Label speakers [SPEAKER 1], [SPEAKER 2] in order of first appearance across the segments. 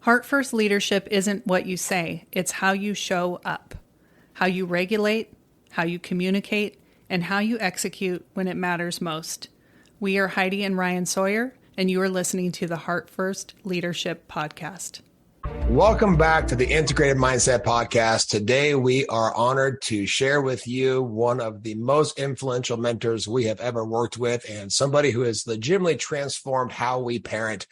[SPEAKER 1] Heart First leadership isn't what you say, it's how you show up, how you regulate, how you communicate, and how you execute when it matters most. We are Heidi and Ryan Sawyer, and you are listening to the Heart First Leadership Podcast.
[SPEAKER 2] Welcome back to the Integrated Mindset Podcast. Today, we are honored to share with you one of the most influential mentors we have ever worked with, and somebody who has legitimately transformed how we parent,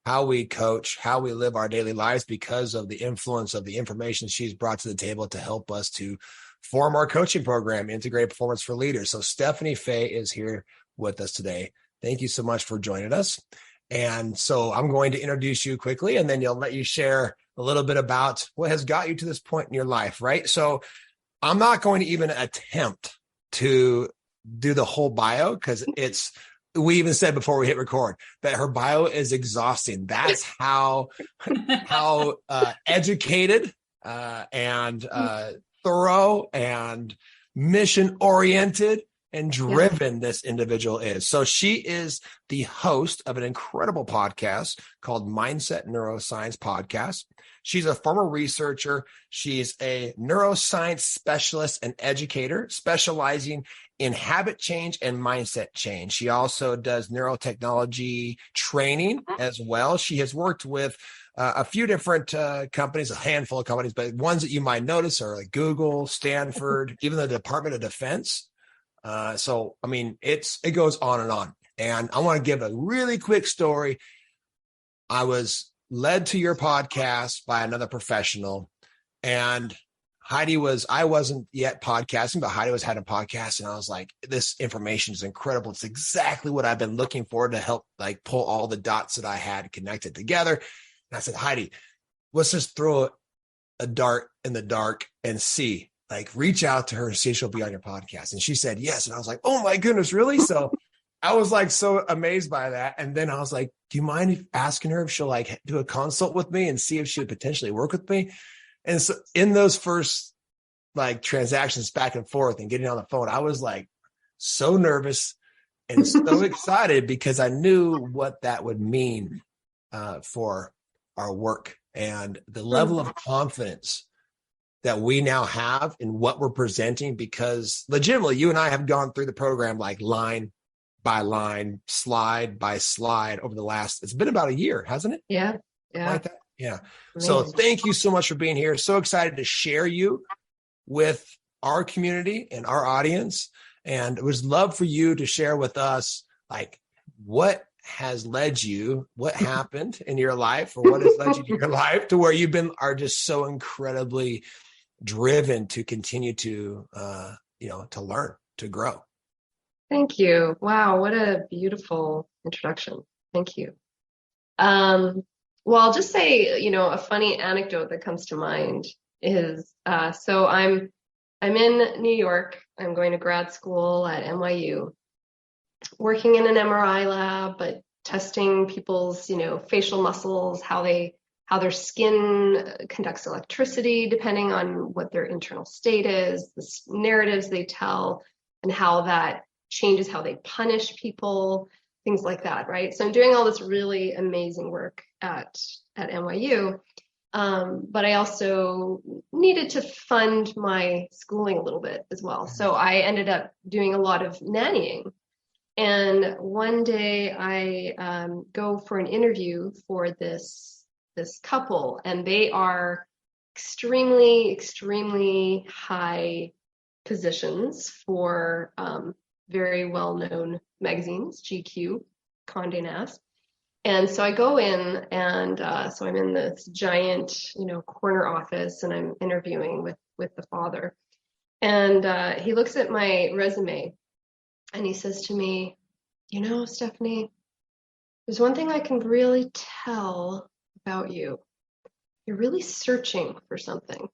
[SPEAKER 2] how we coach, how we live our daily lives because of the influence of the information she's brought to the table to help us to form our coaching program, Integrated Performance for Leaders. So Stefanie Faye is here with us today. Thank you so much for joining us. And so I'm going to introduce you quickly, and then I'll let you share a little bit about what has got you to this point in your life, right? So I'm not going to even attempt to do the whole bio because we even said before we hit record that her bio is exhausting. That's how educated and thorough and mission-oriented and driven this individual is. So she is the host of an incredible podcast called Mindset Neuroscience Podcast. She's a former researcher. She's a neuroscience specialist and educator specializing in habit change and mindset change. She also does neurotechnology training as well. She has worked with a few different companies, a handful of companies, but ones that you might notice are like Google, Stanford, even the Department of Defense. So, I mean, it goes on and on. And I want to give a really quick story. I was led to your podcast by another professional, and I wasn't yet podcasting, but Heidi was had a podcast, and I was like, this information is incredible. It's exactly what I've been looking for to help like pull all the dots that I had connected together. And I said, Heidi, let's just throw a dart in the dark and see. Like, reach out to her and see if she'll be on your podcast. And she said yes. And I was like, oh my goodness, really? So I was like so amazed by that. And then I was like, do you mind asking her if she'll like do a consult with me and see if she would potentially work with me? And so in those first like transactions back and forth and getting on the phone, I was like so nervous and so excited because I knew what that would mean for our work and the level of confidence that we now have in what we're presenting, because legitimately you and I have gone through the program like line by line, slide by slide over the last, it's been about a year, hasn't it?
[SPEAKER 3] Yeah. Yeah.
[SPEAKER 2] Like that? Yeah.
[SPEAKER 3] Amazing.
[SPEAKER 2] So thank you so much for being here. So excited to share you with our community and our audience. And it was love for you to share with us, like, what has led you, what happened in your life, or what has led you to your life to where are just so incredibly driven to continue to, to learn, to grow.
[SPEAKER 3] Thank you. Wow. What a beautiful introduction. Thank you. Well, I'll just say, a funny anecdote that comes to mind is, so I'm in New York. I'm going to grad school at NYU, working in an MRI lab, but testing people's, facial muscles, how their skin conducts electricity, depending on what their internal state is, the narratives they tell, and how that changes how they punish people, things like that, right? So I'm doing all this really amazing work at NYU, but I also needed to fund my schooling a little bit as well. So I ended up doing a lot of nannying. And one day I go for an interview for this couple, and they are extremely, extremely high positions for very well-known magazines, GQ, Condé Nast. And so I go in, and so I'm in this giant, corner office, and I'm interviewing with the father. And he looks at my resume, and he says to me, Stefanie, there's one thing I can really tell about you. You're really searching for something,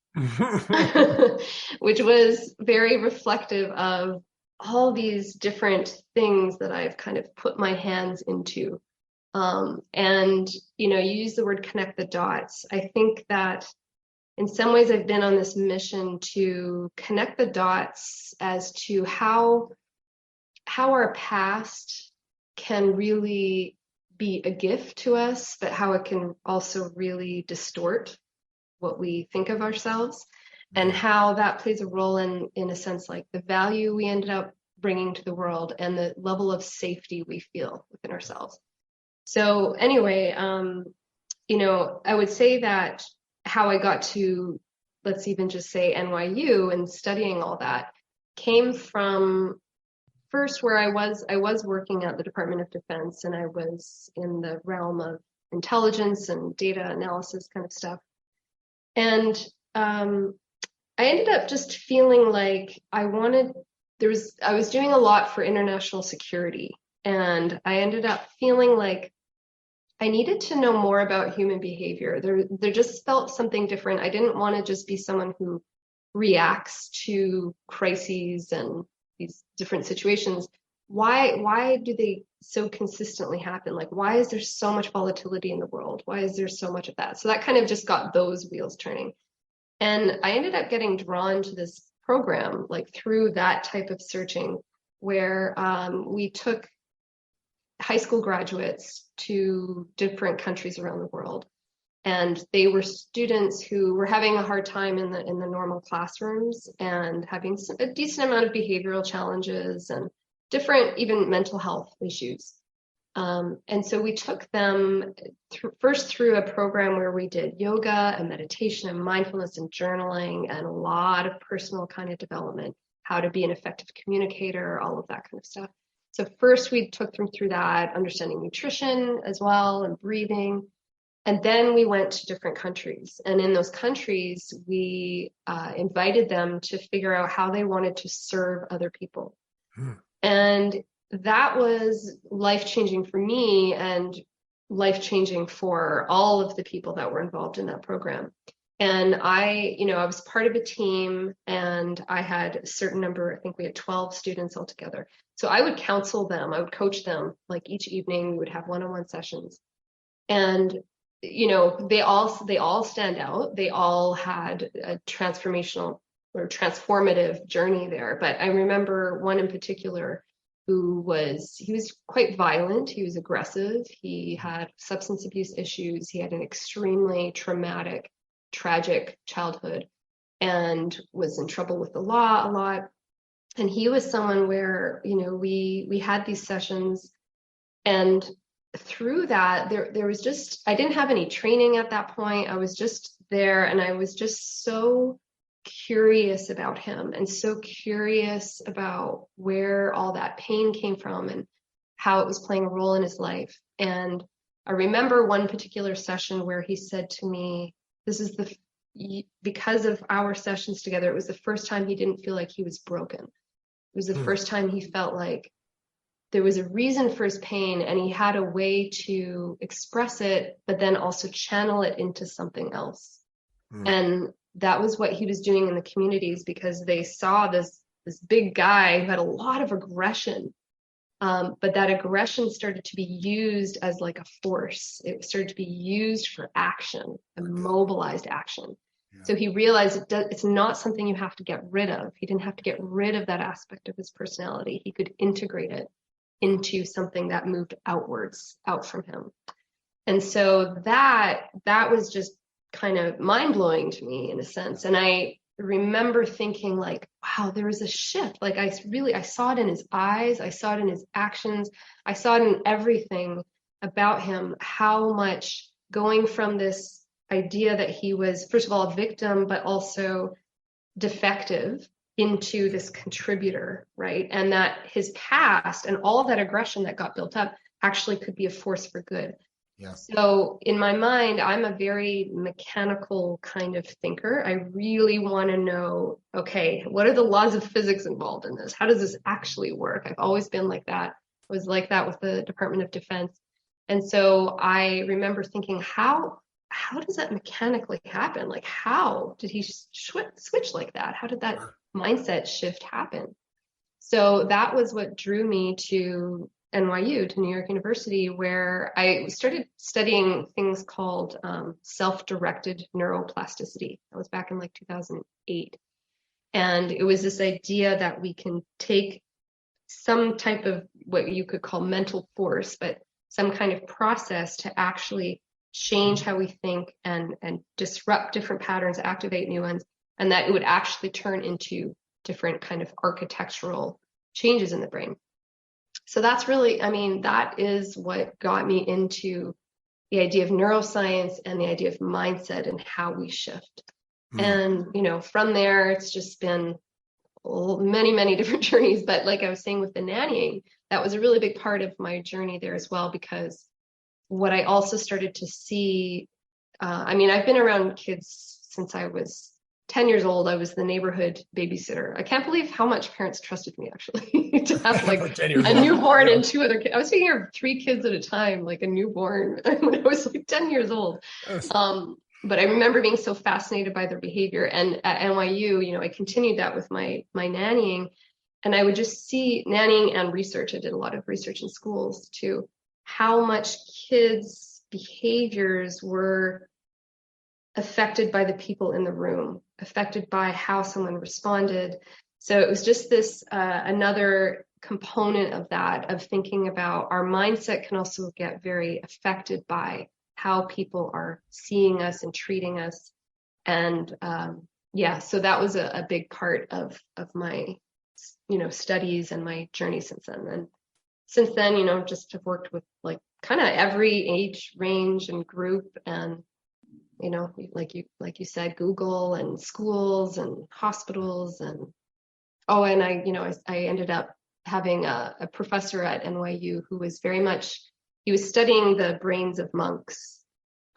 [SPEAKER 3] which was very reflective of all these different things that I've kind of put my hands into. And, you use the word connect the dots. I think that in some ways I've been on this mission to connect the dots as to how our past can really be a gift to us, but how it can also really distort what we think of ourselves, and how that plays a role in a sense, like the value we ended up bringing to the world and the level of safety we feel within ourselves. So anyway, I would say that how I got to, let's even just say NYU and studying all that, came from first where I was working at the Department of Defense, and I was in the realm of intelligence and data analysis kind of stuff. And I ended up just feeling like I was doing a lot for international security, and I ended up feeling like I needed to know more about human behavior. There just felt something different. I didn't want to just be someone who reacts to crises and these different situations. Why do they so consistently happen? Like, why is there so much volatility in the world? Why is there so much of that? So that kind of just got those wheels turning. And I ended up getting drawn to this program, like through that type of searching, where we took high school graduates to different countries around the world. And they were students who were having a hard time in the normal classrooms and having a decent amount of behavioral challenges and different even mental health issues. And so we took them first through a program where we did yoga and meditation and mindfulness and journaling and a lot of personal kind of development, how to be an effective communicator, all of that kind of stuff. So first we took them through that, understanding nutrition as well and breathing. And then we went to different countries. And in those countries, we invited them to figure out how they wanted to serve other people. And that was life-changing for me and life-changing for all of the people that were involved in that program. And I was part of a team, and I had a certain number, I think we had 12 students altogether. So I would counsel them, I would coach them, like each evening we would have one-on-one sessions. And they all stand out. They all had a transformational or transformative journey there. But I remember one in particular who was quite violent. He was aggressive. He had substance abuse issues. He had an extremely traumatic, tragic childhood and was in trouble with the law a lot. And he was someone where, we had these sessions, and through that, there was just, I didn't have any training at that point. I was just there, and I was just so curious about him and so curious about where all that pain came from and how it was playing a role in his life. And I remember one particular session where he said to me, because of our sessions together, it was the first time he didn't feel like he was broken. It was the first time he felt like there was a reason for his pain, and he had a way to express it, but then also channel it into something else. And that was what he was doing in the communities, because they saw this big guy who had a lot of aggression. But that aggression started to be used as like a force. It started to be used for action, a mobilized action. Yeah. So he realized it's not something you have to get rid of. He didn't have to get rid of that aspect of his personality. He could integrate it into something that moved outwards, out from him. And so that was just kind of mind-blowing to me in a sense. And I remember thinking like, wow, there was a shift. Like I saw it in his eyes. I saw it in his actions. I saw it in everything about him, how much going from this idea that he was, first of all, a victim, but also defective, into this contributor, right? And that his past and all of that aggression that got built up actually could be a force for good. Yeah. So in my mind, I'm a very mechanical kind of thinker. I really want to know, okay, what are the laws of physics involved in this? How does this actually work? I've always been like that. I was like that with the Department of Defense. And so I remember thinking, how does that mechanically happen? Like, how did he switch like that? How did that mindset shift happen? So that was what drew me to NYU, to New York University, where I started studying things called self-directed neuroplasticity. That was back in like 2008. And it was this idea that we can take some type of what you could call mental force, but some kind of process to actually change how we think and disrupt different patterns, activate new ones, and that it would actually turn into different kind of architectural changes in the brain. So that's really, I mean, that is what got me into the idea of neuroscience and the idea of mindset and how we shift. And, you know, from there, it's just been many, many different journeys. But like I was saying with the nannying, that was a really big part of my journey there as well, because what I also started to see, I mean, I've been around kids since I was 10 years old. I was the neighborhood babysitter. I can't believe how much parents trusted me, actually, to have like a newborn and 2 other kids. I was taking care of 3 kids at a time, like a newborn, when I was like 10 years old. But I remember being so fascinated by their behavior. And at NYU, you know, I continued that with my nannying, and I would just see nannying and research. I did a lot of research in schools too, how much kids' behaviors were affected by the people in the room, affected by how someone responded. So it was just this another component of that, of thinking about our mindset can also get very affected by how people are seeing us and treating us. And so that was a big part of my, you know, studies and my journey since then. And since then, you know, just have worked with like kind of every age range and group, and, you know, like you said, Google and schools and hospitals, and I ended up having a professor at NYU who was he was studying the brains of monks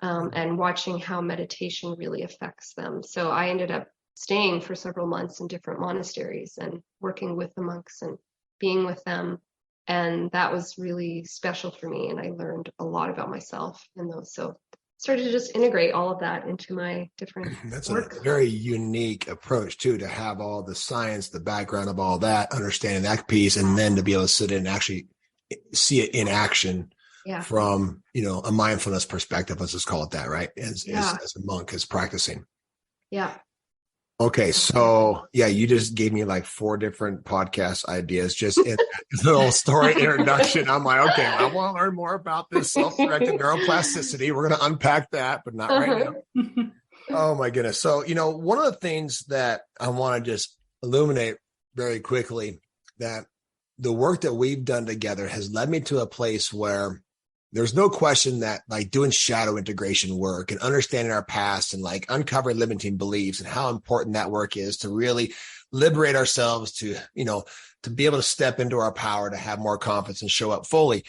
[SPEAKER 3] and watching how meditation really affects them. So I ended up staying for several months in different monasteries and working with the monks and being with them. And that was really special for me. And I learned a lot about myself in those. So started to just integrate all of that into my different
[SPEAKER 2] That's
[SPEAKER 3] work.
[SPEAKER 2] a very unique approach too, to have all the science, the background of all that, understanding that piece, and then to be able to sit in and actually see it in action from, you know, a mindfulness perspective. Let's just call it that, right? As a monk is practicing.
[SPEAKER 3] Yeah.
[SPEAKER 2] Okay. So you just gave me like 4 different podcast ideas just in a little story introduction. I'm like, okay, I want to learn more about this self-directed neuroplasticity. We're going to unpack that, but not right now. Oh my goodness. So, you know, one of the things that I want to just illuminate very quickly, that the work that we've done together has led me to a place where there's no question that like doing shadow integration work and understanding our past and like uncovering limiting beliefs and how important that work is to really liberate ourselves, to, you know, to be able to step into our power, to have more confidence and show up fully.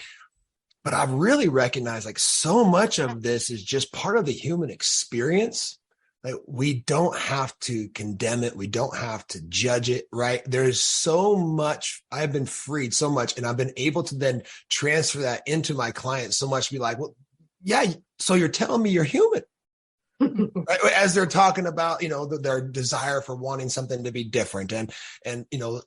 [SPEAKER 2] But I've really recognized like so much of this is just part of the human experience. Like we don't have to condemn it. We don't have to judge it, right? There's so much, I've been freed so much, and I've been able to then transfer that into my clients so much, be like, well, yeah, so you're telling me you're human. Right? As they're talking about, you know, their desire for wanting something to be different. And, you know,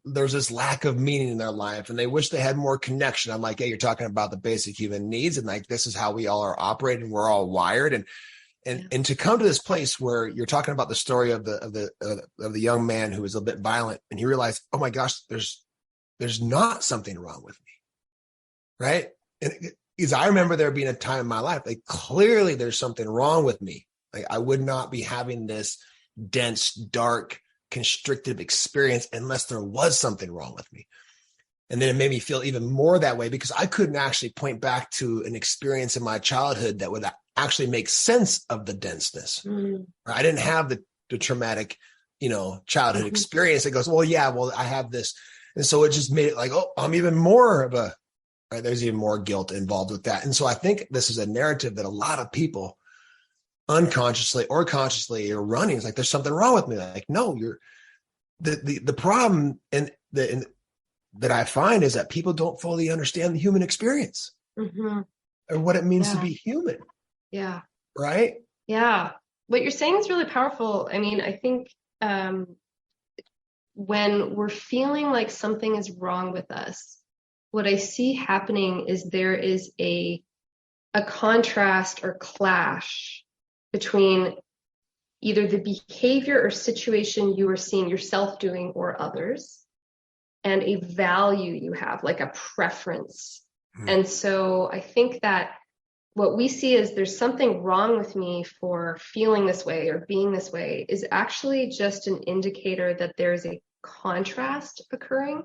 [SPEAKER 2] there's this lack of meaning in their life and they wish they had more connection. I'm like, hey, you're talking about the basic human needs. And like, this is how we all are operating. We're all wired. And to come to this place where you're talking about the story of the young man who was a bit violent, and he realized, oh my gosh, there's not something wrong with me, right? And because I remember there being a time in my life, like clearly there's something wrong with me. Like I would not be having this dense, dark, constrictive experience unless there was something wrong with me. And then it made me feel even more that way because I couldn't actually point back to an experience in my childhood that would actually make sense of the denseness. I didn't have the traumatic, you know, childhood experience that goes, well, I have this. And so it just made it like, oh, I'm even more of a, right? There's even more guilt involved with that. And so I think this is a narrative that a lot of people unconsciously or consciously are running. It's like, there's something wrong with me. Like, no, you're the problem that I find is that people don't fully understand the human experience or what it means to be human.
[SPEAKER 3] Yeah.
[SPEAKER 2] Right?
[SPEAKER 3] Yeah. What you're saying is really powerful. I mean, I think when we're feeling like something is wrong with us, what I see happening is there is a contrast or clash between either the behavior or situation you are seeing yourself doing or others, and a value you have, like a preference And so I think that what we see is there's something wrong with me for feeling this way or being this way is actually just an indicator that there's a contrast occurring,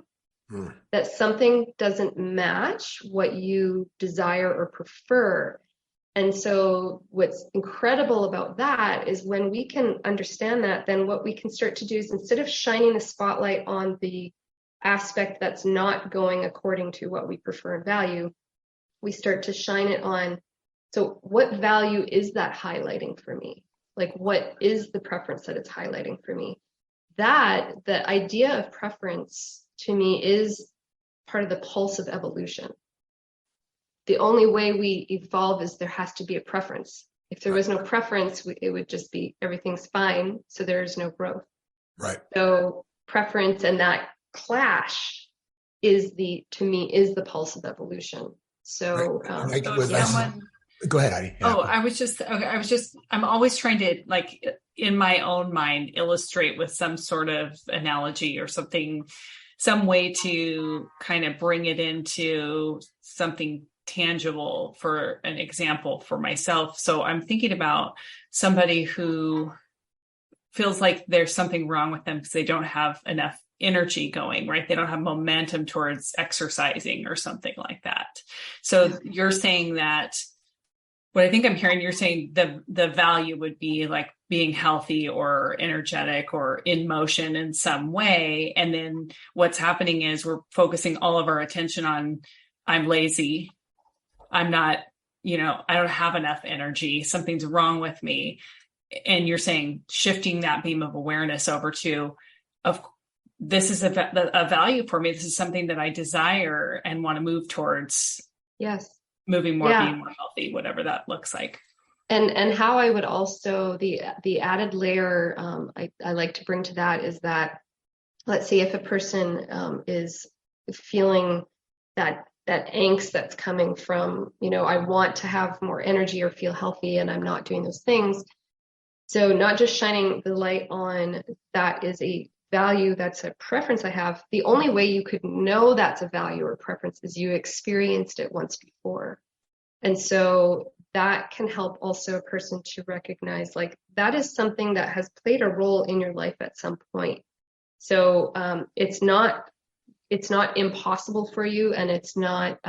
[SPEAKER 3] that something doesn't match what you desire or prefer. And so what's incredible about that is when we can understand that, then what we can start to do is instead of shining the spotlight on the aspect that's not going according to what we prefer and value, we start to shine it on, so what value is that highlighting for me? Like, what is the preference that it's highlighting for me? That, the idea of preference to me is part of the pulse of evolution. The only way we evolve is there has to be a preference. If there was no preference, it would just be everything's fine, so there's no growth.
[SPEAKER 2] Right.
[SPEAKER 3] So preference and that clash is the pulse of evolution. So,
[SPEAKER 2] right. Go ahead, Heidi.
[SPEAKER 4] Yeah. I'm always trying to, like, in my own mind, illustrate with some sort of analogy or something, some way to kind of bring it into something tangible for an example for myself. So I'm thinking about somebody who feels like there's something wrong with them because they don't have enough energy going, right? They don't have momentum towards exercising or something like that. So you're saying that, what I think I'm hearing, you're saying the value would be like being healthy or energetic or in motion in some way. And then what's happening is we're focusing all of our attention on, I'm lazy. I'm not, I don't have enough energy. Something's wrong with me. And you're saying shifting that beam of awareness over to, this is a value for me. This is something that I desire and want to move towards.
[SPEAKER 3] Yes.
[SPEAKER 4] Moving more, being more healthy, whatever that looks like.
[SPEAKER 3] And how I would also, the added layer I like to bring to that is that, let's say if a person is feeling that angst that's coming from, I want to have more energy or feel healthy and I'm not doing those things. So not just shining the light on that is a value, that's a preference I have. The only way you could know that's a value or preference is you experienced it once before. And so that can help also a person to recognize, like, that is something that has played a role in your life at some point. So it's not impossible for you, and it's not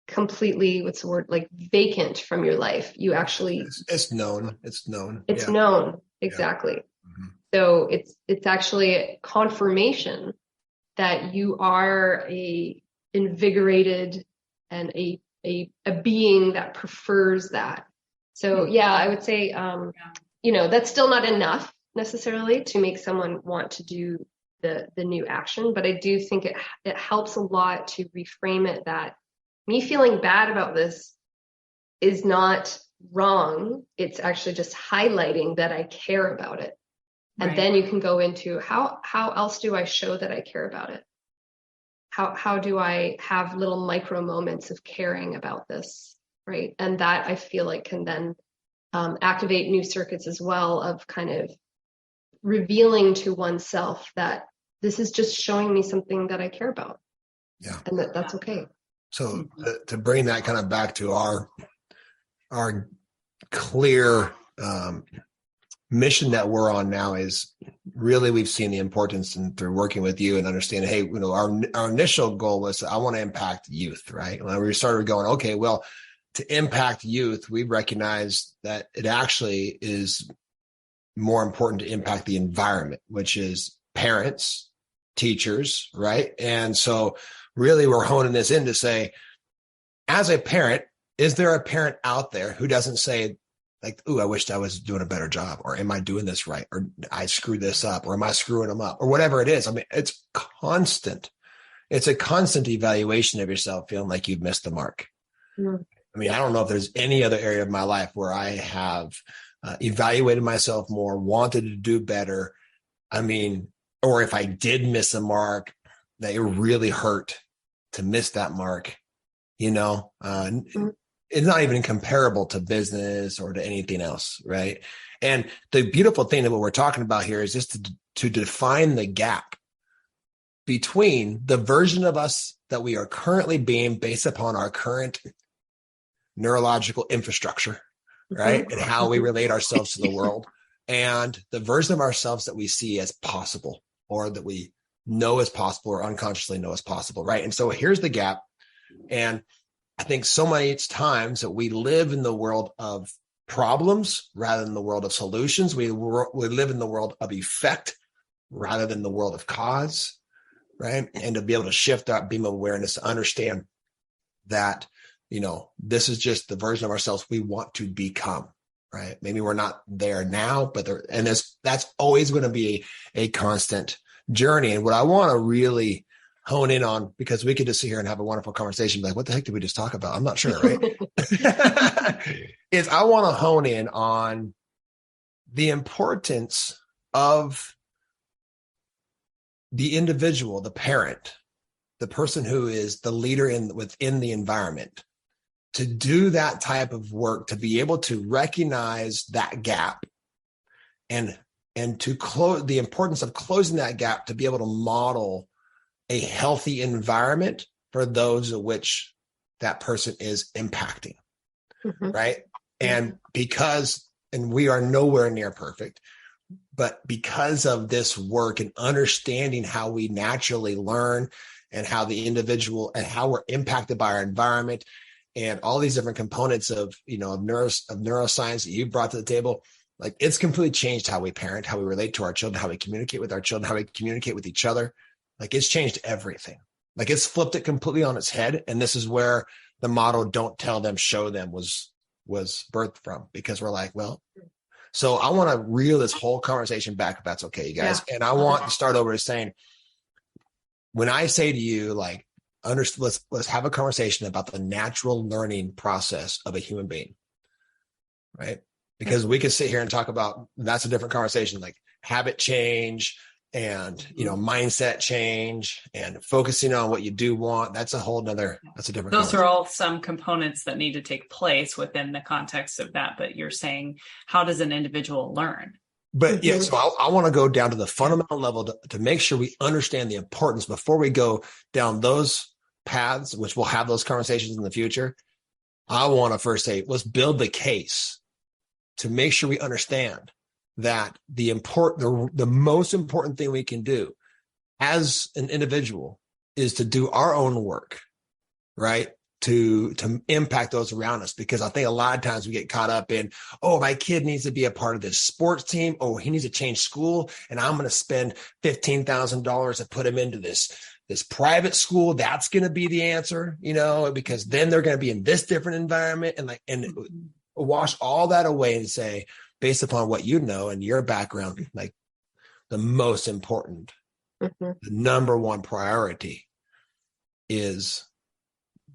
[SPEAKER 3] completely, what's the word, like vacant from your life. You actually,
[SPEAKER 2] it's known. It's known.
[SPEAKER 3] It's known. Exactly. Yeah. So it's actually a confirmation that you are a invigorated and a being that prefers that. So I would say, that's still not enough necessarily to make someone want to do the new action, but I do think it helps a lot to reframe it that me feeling bad about this is not wrong. It's actually just highlighting that I care about it. And then you can go into how else do I show that I care about it? How do I have little micro moments of caring about this, right? And that I feel like can then activate new circuits as well of kind of revealing to oneself that this is just showing me something that I care about.
[SPEAKER 2] Yeah.
[SPEAKER 3] And that's okay.
[SPEAKER 2] So to bring that kind of back to our clear mission that we're on now is really, we've seen the importance through working with you and understanding, hey, our initial goal was, I want to impact youth, right? When we started going, okay, well, to impact youth, we recognize that it actually is more important to impact the environment, which is parents, teachers, right? And so really we're honing this in to say, as a parent, is there a parent out there who doesn't say, like, ooh, I wished I was doing a better job, or am I doing this right? Or I screwed this up, or am I screwing them up, or whatever it is. I mean, it's constant. It's a constant evaluation of yourself, feeling like you've missed the mark. Mm. I mean, I don't know if there's any other area of my life where I have evaluated myself more, wanted to do better. I mean, or if I did miss a mark, that it really hurt to miss that mark, It's not even comparable to business or to anything else, right? And the beautiful thing that what we're talking about here is just to define the gap between the version of us that we are currently being based upon our current neurological infrastructure, right? And how we relate ourselves to the world, and the version of ourselves that we see as possible, or that we know as possible, or unconsciously know as possible, right? And so here's the gap. And I think so many times that we live in the world of problems rather than the world of solutions. We live in the world of effect rather than the world of cause, right? And to be able to shift our beam of awareness to understand that, this is just the version of ourselves we want to become, right? Maybe we're not there now, but that's always going to be a constant journey. And what I want to really hone in on, because we could just sit here and have a wonderful conversation, like, what the heck did we just talk about? I'm not sure, right? Is I want to hone in on the importance of the individual, the parent, the person who is the leader within the environment, to do that type of work, to be able to recognize that gap and to close the importance of closing that gap, to be able to model a healthy environment for those of which that person is impacting, right? And we are nowhere near perfect, but because of this work and understanding how we naturally learn, and how the individual and how we're impacted by our environment, and all these different components of neuroscience that you brought to the table, like, it's completely changed how we parent, how we relate to our children, how we communicate with our children, how we communicate with each other. Like, it's changed everything. Like, it's flipped it completely on its head. And this is where the motto, don't tell them, show them, was birthed from, because we're like, well, so I want to reel this whole conversation back, if that's okay, you guys. Yeah. And I want to start over saying, when I say to you, like, let's have a conversation about the natural learning process of a human being, right? Because we could sit here and talk about, that's a different conversation, like habit change and, mindset change and focusing on what you do want. That's a different.
[SPEAKER 4] Those are all some components that need to take place within the context of that. But you're saying, how does an individual learn?
[SPEAKER 2] But yeah, so I want to go down to the fundamental level to make sure we understand the importance before we go down those paths, which we'll have those conversations in the future. I want to first say, let's build the case to make sure we understand that the most important thing we can do as an individual is to do our own work, right? To impact those around us. Because I think a lot of times we get caught up in, oh, my kid needs to be a part of this sports team. Oh, he needs to change school, and I'm going to spend $15,000 to put him into this private school. That's going to be the answer, because then they're going to be in this different environment, and wash all that away and say, based upon what you know and your background, like, the most important, the number one priority is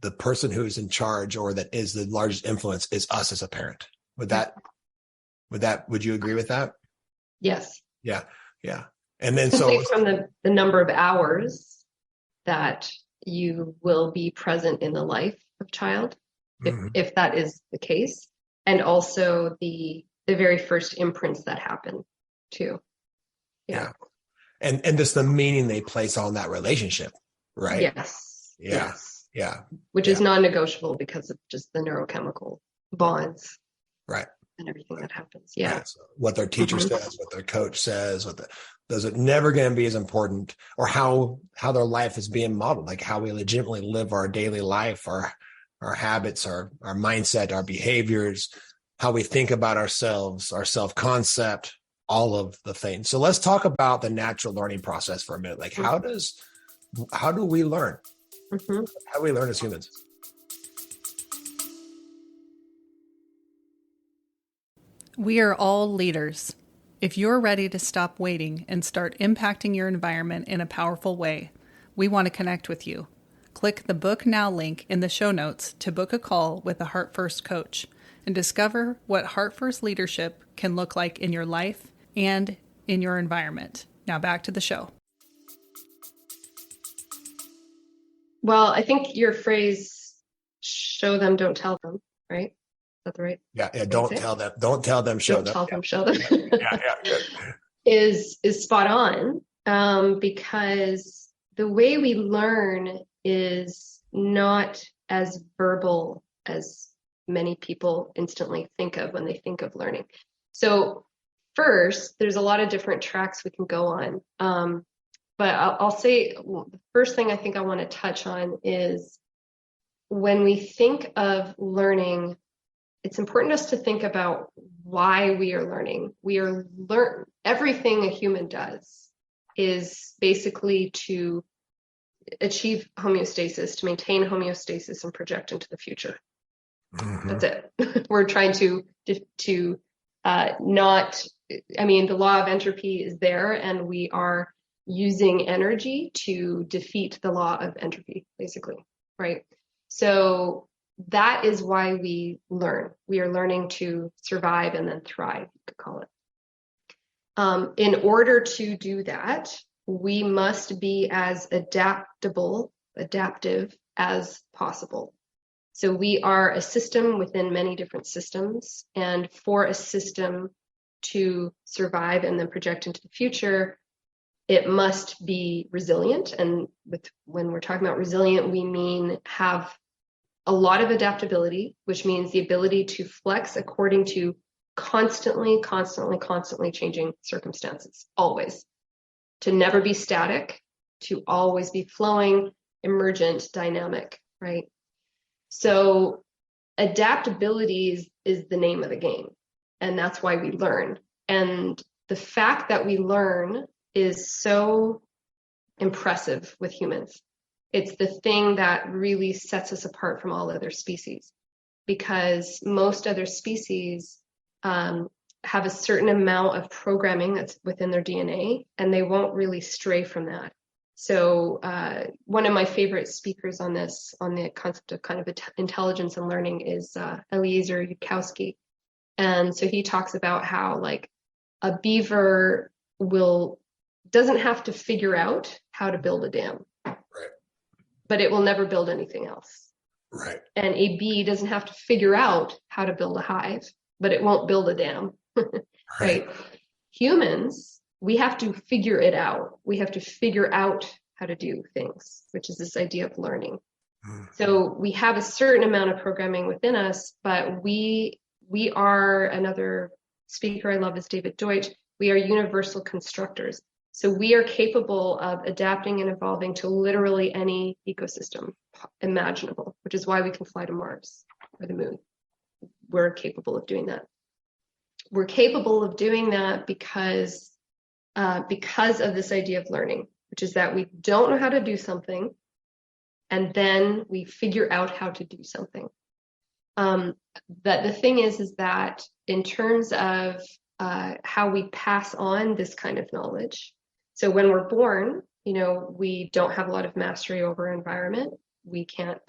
[SPEAKER 2] the person who's in charge, or that is the largest influence, is us as a parent. Would you agree with that?
[SPEAKER 3] Yes.
[SPEAKER 2] Yeah. Yeah. And then
[SPEAKER 3] from the number of hours that you will be present in the life of child, if that is the case, and also the very first imprints that happen too. Yeah.
[SPEAKER 2] And just the meaning they place on that relationship, right?
[SPEAKER 3] Yes.
[SPEAKER 2] Yeah.
[SPEAKER 3] Yes.
[SPEAKER 2] Yeah.
[SPEAKER 3] Which is non-negotiable because of just the neurochemical bonds.
[SPEAKER 2] Right.
[SPEAKER 3] And everything that happens. Yeah.
[SPEAKER 2] Right. So what their teacher says, what their coach says, those are never going to be as important, or how their life is being modeled, like how we legitimately live our daily life, our habits, our mindset, our behaviors, how we think about ourselves, our self-concept, all of the things. So let's talk about the natural learning process for a minute. Like, how do we learn? How do we learn as humans?
[SPEAKER 1] We are all leaders. If you're ready to stop waiting and start impacting your environment in a powerful way, we want to connect with you. Click the Book Now link in the show notes to book a call with a Heart First coach and discover what Heart First leadership can look like in your life and in your environment. Now back to the show.
[SPEAKER 3] Well, I think your phrase, show them, don't tell them, right? Is that the right?
[SPEAKER 2] Yeah. Don't tell them, show them.
[SPEAKER 3] Don't tell them, show them.
[SPEAKER 2] Yeah.
[SPEAKER 3] Is spot on, because the way we learn is not as verbal as many people instantly think of when they think of learning. So first, there's a lot of different tracks we can go on. But I'll say the first thing I think I want to touch on is when we think of learning, it's important to us to think about why we are learning. Everything a human does is basically to achieve homeostasis, to maintain homeostasis and project into the future. Mm-hmm. That's it. We're trying to not, I mean, the law of entropy is there, and we are using energy to defeat the law of entropy, basically, right? So that is why we learn. We are learning to survive and then thrive, you could call it. In order to do that, we must be as adaptive as possible. So we are a system within many different systems, and for a system to survive and then project into the future, it must be resilient. And when we're talking about resilient, we mean have a lot of adaptability, which means the ability to flex according to constantly changing circumstances, always. To never be static, to always be flowing, emergent, dynamic, right? So adaptability is the name of the game, and that's why we learn. And the fact that we learn is so impressive with humans. It's the thing that really sets us apart from all other species, because most other species have a certain amount of programming that's within their DNA, and they won't really stray from that. So one of my favorite speakers on the concept of kind of intelligence and learning is Eliezer Yudkowsky. And so he talks about how like a beaver doesn't have to figure out how to build a dam, right? But it will never build anything else, right? And a bee doesn't have to figure out how to build a hive, but it won't build a dam, right? Humans, we have to figure it out. We have to figure out how to do things, which is this idea of learning. Mm-hmm. So we have a certain amount of programming within us, but we are, another speaker I love is David Deutsch, we are universal constructors. So we are capable of adapting and evolving to literally any ecosystem imaginable, which is why we can fly to Mars or the moon. We're capable of doing that. We're capable of doing that because of this idea of learning, which is that we don't know how to do something, and then we figure out how to do something. But the thing is that in terms of how we pass on this kind of knowledge, so when we're born, we don't have a lot of mastery over our environment. We can't,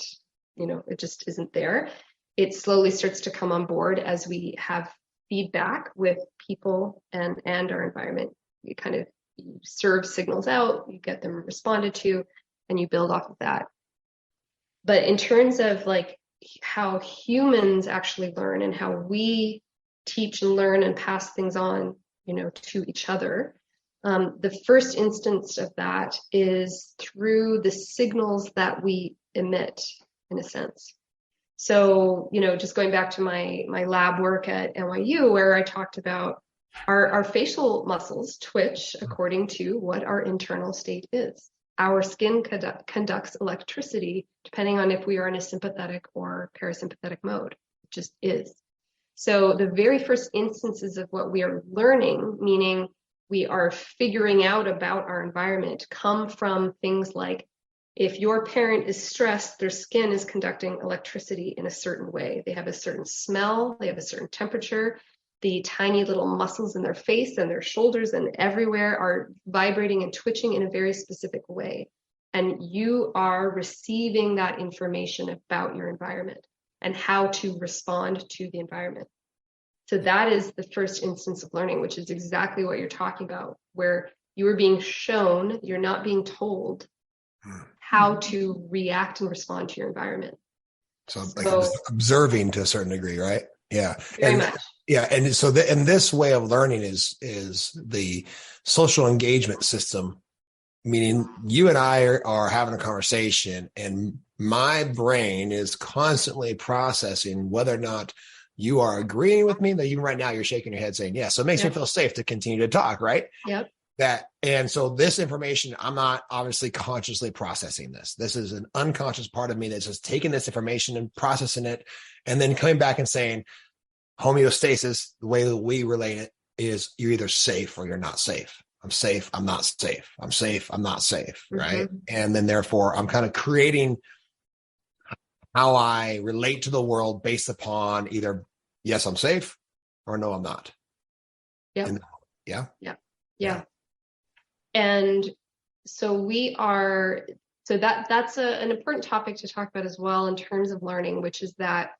[SPEAKER 3] it just isn't there. It slowly starts to come on board as we have feedback with people and our environment. You kind of serve signals out, you get them responded to, and you build off of that. But in terms of like how humans actually learn and how we teach and learn and pass things on, to each other, the first instance of that is through the signals that we emit, in a sense. So, just going back to my lab work at NYU, where I talked about our facial muscles twitch according to what our internal state is. Our skin conducts electricity depending on if we are in a sympathetic or parasympathetic mode. It just is. So the very first instances of what we are learning, meaning we are figuring out about our environment, come from things like, if your parent is stressed, their skin is conducting electricity in a certain way. They have a certain smell, they have a certain temperature. The tiny little muscles in their face and their shoulders and everywhere are vibrating and twitching in a very specific way. And you are receiving that information about your environment and how to respond to the environment. So that is the first instance of learning, which is exactly what you're talking about, where you are being shown, you're not being told how to react and respond to your environment.
[SPEAKER 2] So like observing to a certain degree, right? Yeah.
[SPEAKER 3] Very much.
[SPEAKER 2] Yeah. And so and this way of learning is the social engagement system meaning you and I are having a conversation, and my brain is constantly processing whether or not you are agreeing with me. That even right now you're shaking your head saying yes. So it makes me feel safe to continue to talk, right?
[SPEAKER 3] Yep.
[SPEAKER 2] And so this information, I'm not obviously consciously processing this. This is an unconscious part of me that's just taking this information and processing it, and then coming back and saying homeostasis, the way that we relate it is you're either safe or you're not safe. I'm safe, I'm not safe. I'm safe, I'm not safe, right? And then therefore I'm kind of creating how I relate to the world based upon either yes, I'm safe, or no, I'm not.
[SPEAKER 3] Yep.
[SPEAKER 2] Yeah.
[SPEAKER 3] And so that's an important topic to talk about as well in terms of learning, which is that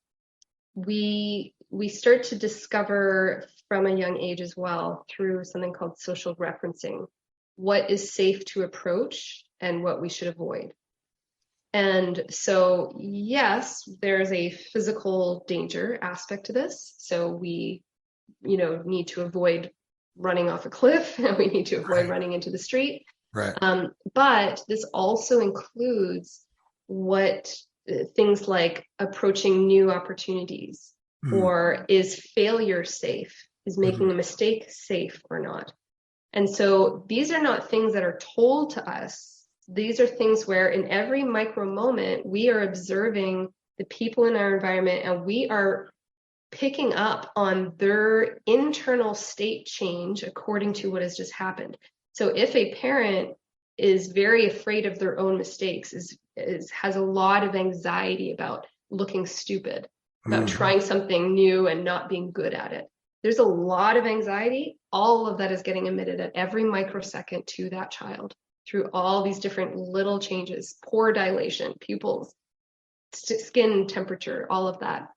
[SPEAKER 3] we start to discover from a young age as well through something called social referencing, what is safe to approach and what we should avoid. And so, yes, there's a physical danger aspect to this. So we, need to avoid running off a cliff, and we need to avoid running into the street.
[SPEAKER 2] Right.
[SPEAKER 3] But this also includes things like approaching new opportunities, or is failure safe? Is making a mistake safe or not? And so these are not things that are told to us. These are things where in every micro moment, we are observing the people in our environment, and we are picking up on their internal state change according to what has just happened. So if a parent is very afraid of their own mistakes, has a lot of anxiety about looking stupid, about trying something new and not being good at it, there's a lot of anxiety. All of that is getting emitted at every microsecond to that child through all these different little changes, pore dilation, pupils, skin temperature, all of that,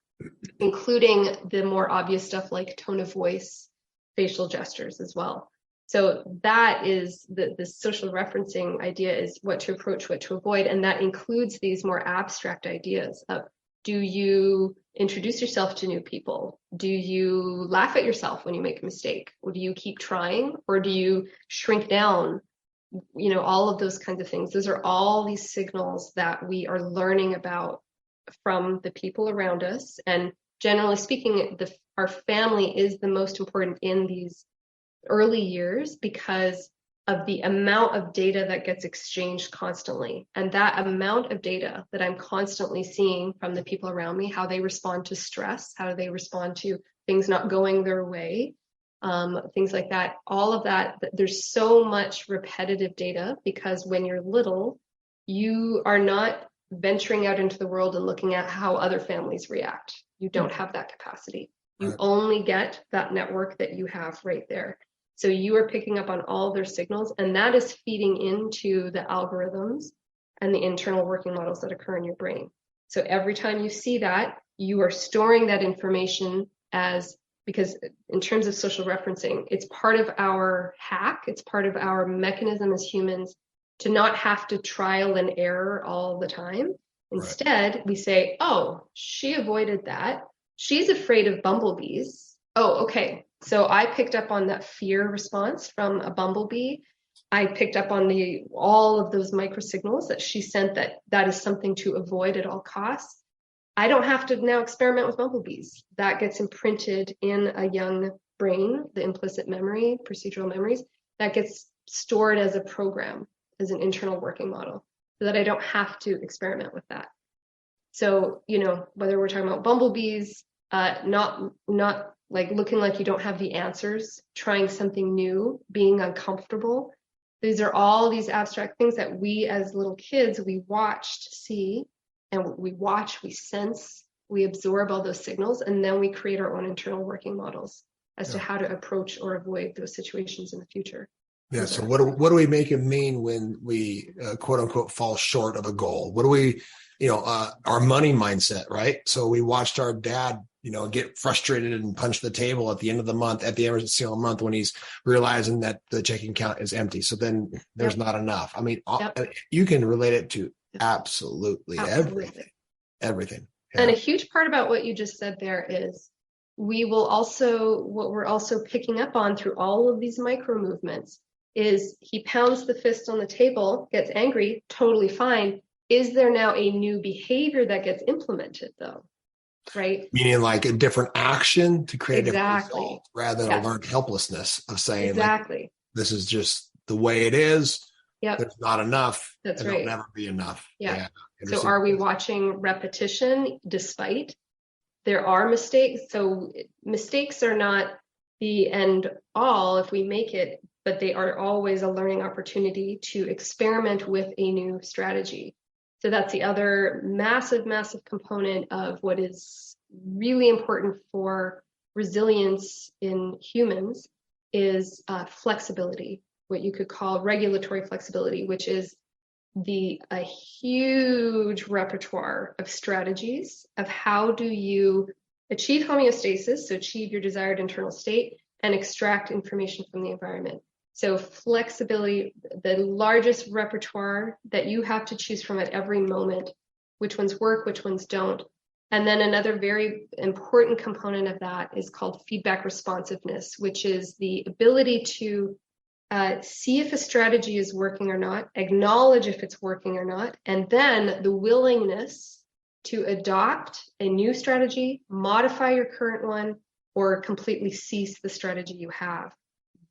[SPEAKER 3] including the more obvious stuff like tone of voice, facial gestures as well. So that is the social referencing idea, is what to approach, what to avoid. And that includes these more abstract ideas of, do you introduce yourself to new people? Do you laugh at yourself when you make a mistake? Or do you keep trying? Or do you shrink down? All of those kinds of things. Those are all these signals that we are learning about from the people around us. And generally speaking, our family is the most important in these early years because of the amount of data that gets exchanged constantly. And that amount of data that I'm constantly seeing from the people around me, how they respond to stress, how they respond to things not going their way, things like that, all of that, there's so much repetitive data because when you're little, you are not venturing out into the world and looking at how other families react. You don't have that capacity. You only get that network that you have right there. So you are picking up on all their signals, and that is feeding into the algorithms and the internal working models that occur in your brain. So every time you see that, you are storing that information because in terms of social referencing, it's part of our hack. It's part of our mechanism as humans to not have to trial and error all the time. Instead, we say, oh, she avoided that. She's afraid of bumblebees. Oh, okay. So I picked up on that fear response from a bumblebee. I picked up on all of those micro signals that she sent that is something to avoid at all costs. I don't have to now experiment with bumblebees. That gets imprinted in a young brain, the implicit memory, procedural memories, that gets stored as a program, as an internal working model, so that I don't have to experiment with that. So, whether we're talking about bumblebees, not like looking like you don't have the answers, trying something new, being uncomfortable. These are all these abstract things that we as little kids, we watched, see, and we sense, we absorb all those signals, and then we create our own internal working models as to how to approach or avoid those situations in the future.
[SPEAKER 2] Yeah. So what do we make it mean when we quote unquote fall short of a goal? What do we, our money mindset, right? So we watched our dad, get frustrated and punch the table at the end of the month, at the end of the single month, when he's realizing that the checking account is empty. So then there's not enough. I mean, you can relate it to absolutely everything. Yeah.
[SPEAKER 3] And a huge part about what you just said there is what we're also picking up on through all of these micro movements is he pounds the fist on the table, gets angry, totally fine. Is there now a new behavior that gets implemented though? Right?
[SPEAKER 2] Meaning like a different action to create a different
[SPEAKER 3] Exactly.
[SPEAKER 2] result rather than a learned helplessness of saying,
[SPEAKER 3] exactly.
[SPEAKER 2] like, this is just the way it is.
[SPEAKER 3] Yep.
[SPEAKER 2] There's not enough.
[SPEAKER 3] That's
[SPEAKER 2] and
[SPEAKER 3] right.
[SPEAKER 2] There'll never be enough.
[SPEAKER 3] Yeah. So are we watching repetition despite there are mistakes? So mistakes are not the end all if we make it, but they are always a learning opportunity to experiment with a new strategy. So that's the other massive, massive component of what is really important for resilience in humans is flexibility, what you could call regulatory flexibility, which is a huge repertoire of strategies of how do you achieve homeostasis, so achieve your desired internal state, and extract information from the environment. So flexibility, the largest repertoire that you have to choose from at every moment, which ones work, which ones don't. And then another very important component of that is called feedback responsiveness, which is the ability to see if a strategy is working or not, acknowledge if it's working or not, and then the willingness to adopt a new strategy, modify your current one, or completely cease the strategy you have.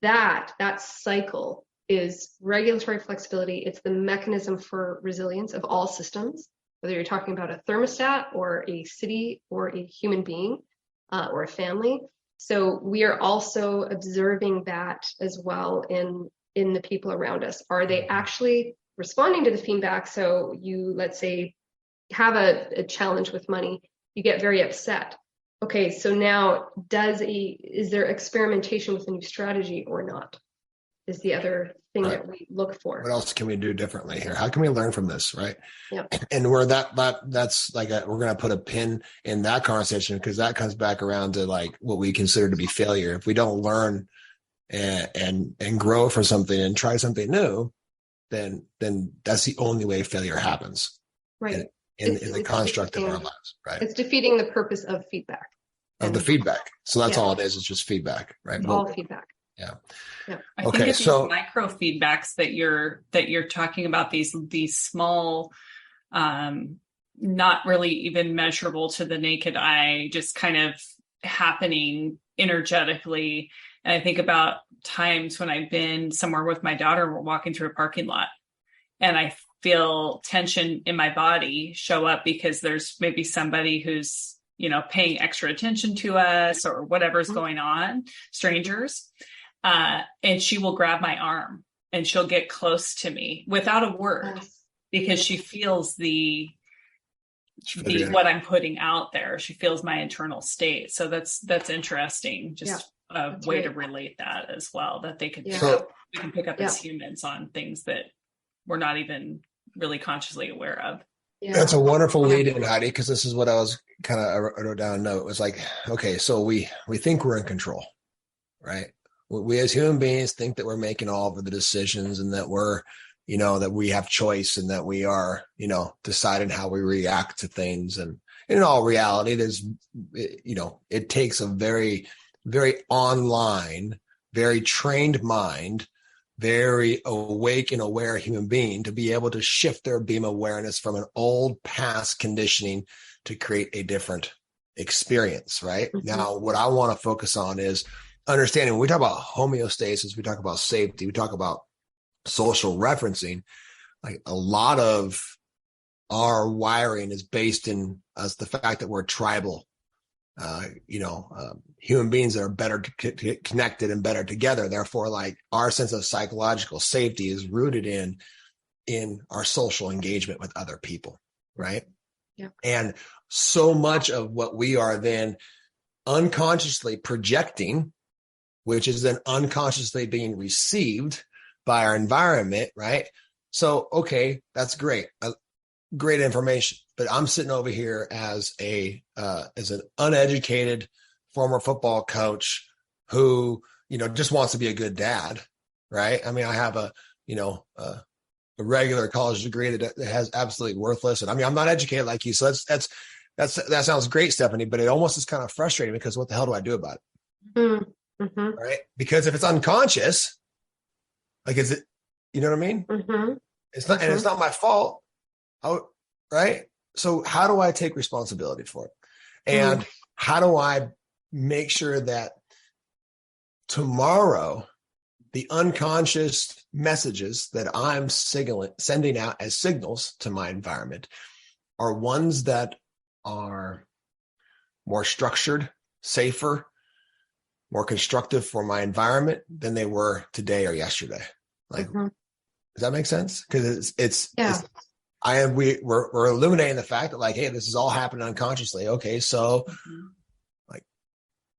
[SPEAKER 3] That cycle is regulatory flexibility. It's the mechanism for resilience of all systems, whether you're talking about a thermostat or a city or a human being or a family. So we are also observing that as well in the people around us. Are they actually responding to the feedback? So you, let's say, have a challenge with money, you get very upset. Okay, so now is there experimentation with a new strategy or not? Is the other thing that we look for.
[SPEAKER 2] What else can we do differently here? How can we learn from this, right?
[SPEAKER 3] Yeah.
[SPEAKER 2] And where that's like we're going to put a pin in that conversation because that comes back around to like what we consider to be failure. If we don't learn and grow for something and try something new, then that's the only way failure happens.
[SPEAKER 3] Right.
[SPEAKER 2] In the construct of our lives, right?
[SPEAKER 3] It's defeating the purpose of feedback.
[SPEAKER 2] Of the feedback. So that's all it is. It's just feedback, right?
[SPEAKER 3] All feedback.
[SPEAKER 2] Yeah.
[SPEAKER 4] I think it's these micro feedbacks that you're talking about, these small, not really even measurable to the naked eye, just kind of happening energetically. And I think about times when I've been somewhere with my daughter, we're walking through a parking lot and I feel tension in my body show up because there's maybe somebody who's, paying extra attention to us or whatever's going on, strangers. And she will grab my arm and she'll get close to me without a word because she feels what I'm putting out there. She feels my internal state. So that's interesting. Just a way to relate that as well, that they could we can pick up as humans on things that we're not even really consciously aware of.
[SPEAKER 2] Yeah. That's a wonderful lead in, Heidi, because this is what I was kind of I wrote down a note. It was like, okay, so we think we're in control, right? We as human beings think that we're making all of the decisions and that we're, that we have choice and that we are, deciding how we react to things. And in all reality, it takes a very, very online, very trained mind, very awake and aware human being to be able to shift their beam awareness from an old past conditioning to create a different experience, right? Mm-hmm. Now, what I want to focus on is understanding when we talk about homeostasis, we talk about safety, we talk about social referencing, like a lot of our wiring is based in the fact that we're tribal, human beings that are better connected and better together. Therefore, like our sense of psychological safety is rooted in our social engagement with other people. Right.
[SPEAKER 3] Yeah.
[SPEAKER 2] And so much of what we are then unconsciously projecting, which is then unconsciously being received by our environment. Right. So, okay, that's great. Great information, but I'm sitting over here as an uneducated former football coach who, just wants to be a good dad. Right. I mean, I have a regular college degree that has absolutely worthless. And I mean, I'm not educated like you. So that sounds great, Stefanie, but it almost is kind of frustrating because what the hell do I do about it?
[SPEAKER 3] Mm-hmm.
[SPEAKER 2] Right. Because if it's unconscious, Like, is it, you know what I mean?
[SPEAKER 3] Mm-hmm.
[SPEAKER 2] It's not, and it's not my fault. Right. So how do I take responsibility for it? And how do I make sure that tomorrow, the unconscious messages that I'm sending out as signals to my environment are ones that are more structured, safer, more constructive for my environment than they were today or yesterday? Like, does that make sense? Because we're illuminating the fact that, like, hey, this is all happening unconsciously. Okay, so like,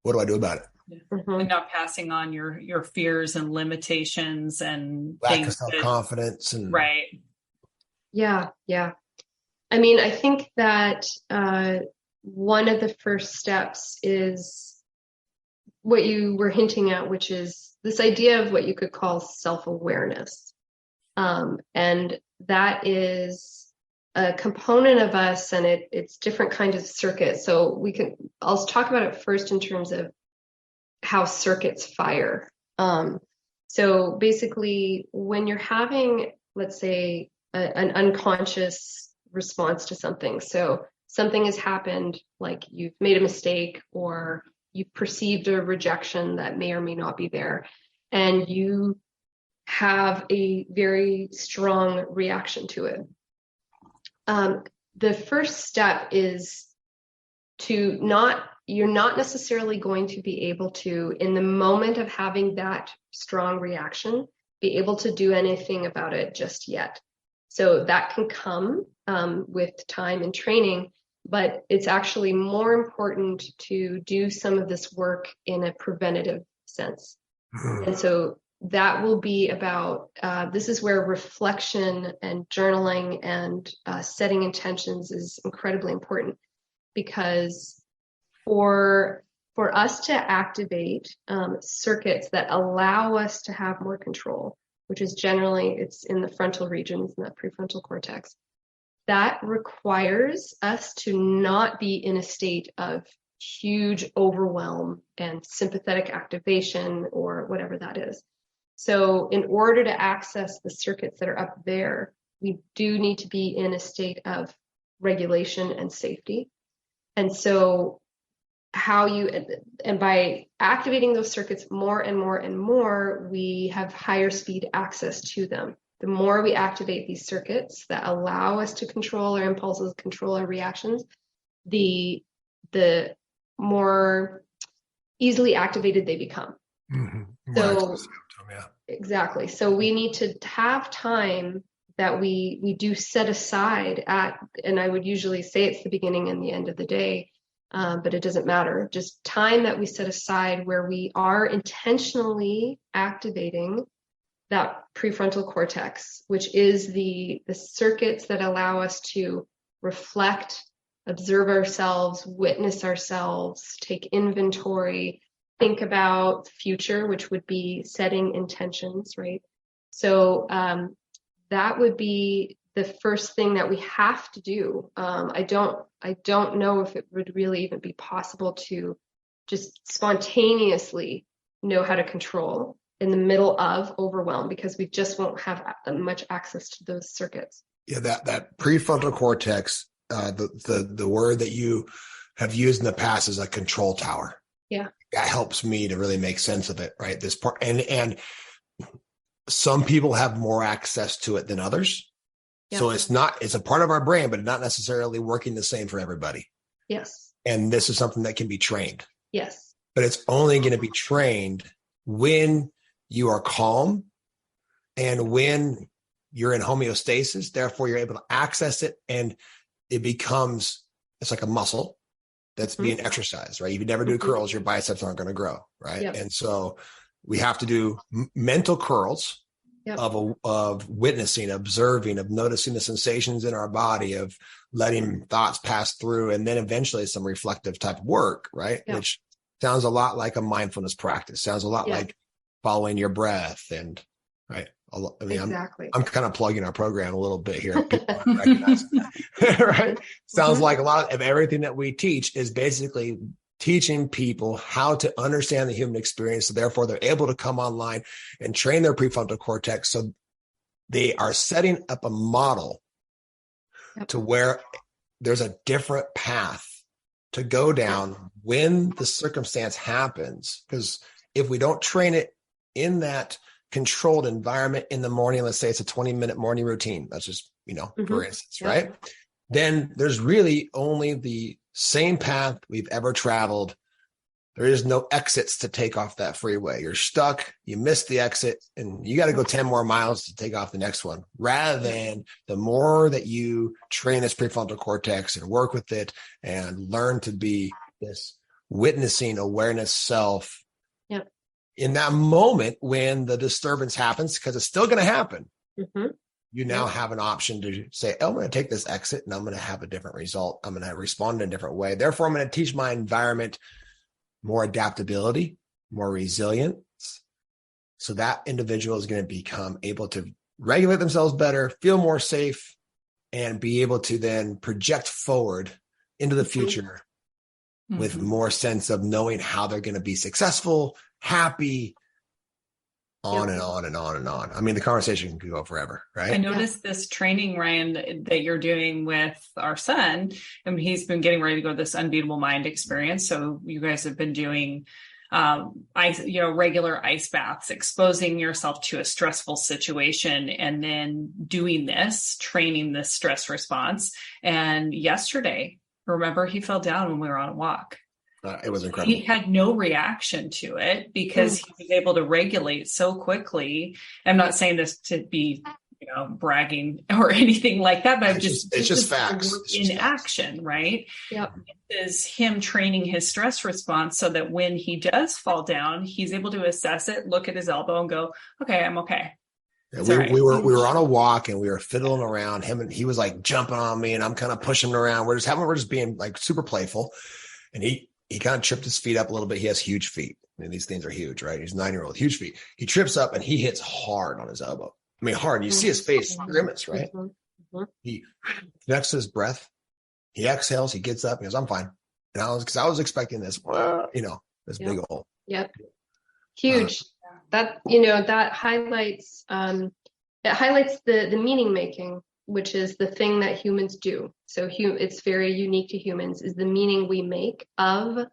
[SPEAKER 2] what do I do about it?
[SPEAKER 4] And not passing on your fears and limitations and
[SPEAKER 2] lack of self-confidence and
[SPEAKER 4] right.
[SPEAKER 3] Yeah. I mean, I think that one of the first steps is what you were hinting at, which is this idea of what you could call self-awareness. And that is a component of us, and it's different kinds of circuits. So I'll talk about it first in terms of how circuits fire. So basically, when you're having, let's say, an unconscious response to something, so something has happened, like you've made a mistake or you've perceived a rejection that may or may not be there, and you have a very strong reaction to it. The first step is you're not necessarily going to be able to, in the moment of having that strong reaction, be able to do anything about it just yet. So that can come with time and training, but it's actually more important to do some of this work in a preventative sense. And so that will be about, this is where reflection and journaling and setting intentions is incredibly important, because for us to activate circuits that allow us to have more control, which is generally, it's in the frontal regions, in the prefrontal cortex, that requires us to not be in a state of huge overwhelm and sympathetic activation or whatever that is. So in order to access the circuits that are up there, we do need to be in a state of regulation and safety. And so by activating those circuits more and more and more, we have higher speed access to them. The more we activate these circuits that allow us to control our impulses, control our reactions, the more easily activated they become. So exactly. So we need to have time that we do set aside and I would usually say it's the beginning and the end of the day, but it doesn't matter. Just time that we set aside where we are intentionally activating that prefrontal cortex, which is the circuits that allow us to reflect, observe ourselves, witness ourselves, take inventory, think about the future, which would be setting intentions, right? So that would be the first thing that we have to do. I don't know if it would really even be possible to just spontaneously know how to control in the middle of overwhelm, because we just won't have much access to those circuits.
[SPEAKER 2] Yeah, that prefrontal cortex, the word that you have used in the past is a control tower.
[SPEAKER 3] Yeah.
[SPEAKER 2] That helps me to really make sense of it, right? This part, and some people have more access to it than others. Yeah. So it's a part of our brain, but not necessarily working the same for everybody.
[SPEAKER 3] Yes.
[SPEAKER 2] And this is something that can be trained.
[SPEAKER 3] Yes.
[SPEAKER 2] But it's only going to be trained when you are calm and when you're in homeostasis. Therefore, you're able to access it, and it's like a muscle that's being exercised, right? If you never do curls, your biceps aren't going to grow, right? Yep. And so we have to do mental curls of witnessing, observing, of noticing the sensations in our body, of letting thoughts pass through, and then eventually some reflective type work, right? Yep. Which sounds a lot like a mindfulness practice. Sounds a lot like following your breath, and right. I mean, exactly. I'm kind of plugging our program a little bit here. People recognize it. Right? Sounds like a lot of everything that we teach is basically teaching people how to understand the human experience. So therefore they're able to come online and train their prefrontal cortex. So they are setting up a model to where there's a different path to go down when the circumstance happens. Because if we don't train it in that controlled environment in the morning, let's say it's a 20-minute morning routine, that's just, for instance, right? Then there's really only the same path we've ever traveled. There is no exits to take off that freeway. You're stuck, you missed the exit, and you got to go 10 more miles to take off the next one. Rather than the more that you train this prefrontal cortex and work with it and learn to be this witnessing awareness self in that moment when the disturbance happens, because it's still going to happen, you now have an option to say, oh, I'm going to take this exit and I'm going to have a different result. I'm going to respond in a different way. Therefore, I'm going to teach my environment more adaptability, more resilience. So that individual is going to become able to regulate themselves better, feel more safe, and be able to then project forward into the future with more sense of knowing how they're going to be successful, happy, on and on and on and on. I mean, the conversation can go forever, right?
[SPEAKER 4] I noticed this training, Ryan, that you're doing with our son, and he's been getting ready to go to this Unbeatable Mind experience. So you guys have been doing regular ice baths, exposing yourself to a stressful situation, and then doing this, training this stress response. And yesterday, remember, he fell down when we were on a walk.
[SPEAKER 2] It was incredible.
[SPEAKER 4] He had no reaction to it because he was able to regulate so quickly. I'm not saying this to be, bragging or anything like that, but
[SPEAKER 2] it's just facts.
[SPEAKER 4] In action, right?
[SPEAKER 3] Yep.
[SPEAKER 4] This is him training his stress response so that when he does fall down, he's able to assess it, look at his elbow and go, okay, I'm okay.
[SPEAKER 2] Yeah, we were on a walk and we were fiddling around him, and he was like jumping on me and I'm kind of pushing him around. We're just being like super playful. And he kind of tripped his feet up a little bit. He has huge feet. I mean, these things are huge, right? He's a 9-year-old, huge feet. He trips up and he hits hard on his elbow. I mean, hard. You see his face grimace, right? He connects his breath. He exhales. He gets up. He goes, I'm fine. And I was expecting this, this big old.
[SPEAKER 3] Yep. Huge. That highlights, it highlights the meaning making, which is the thing that humans do. So it's very unique to humans, is the meaning we make of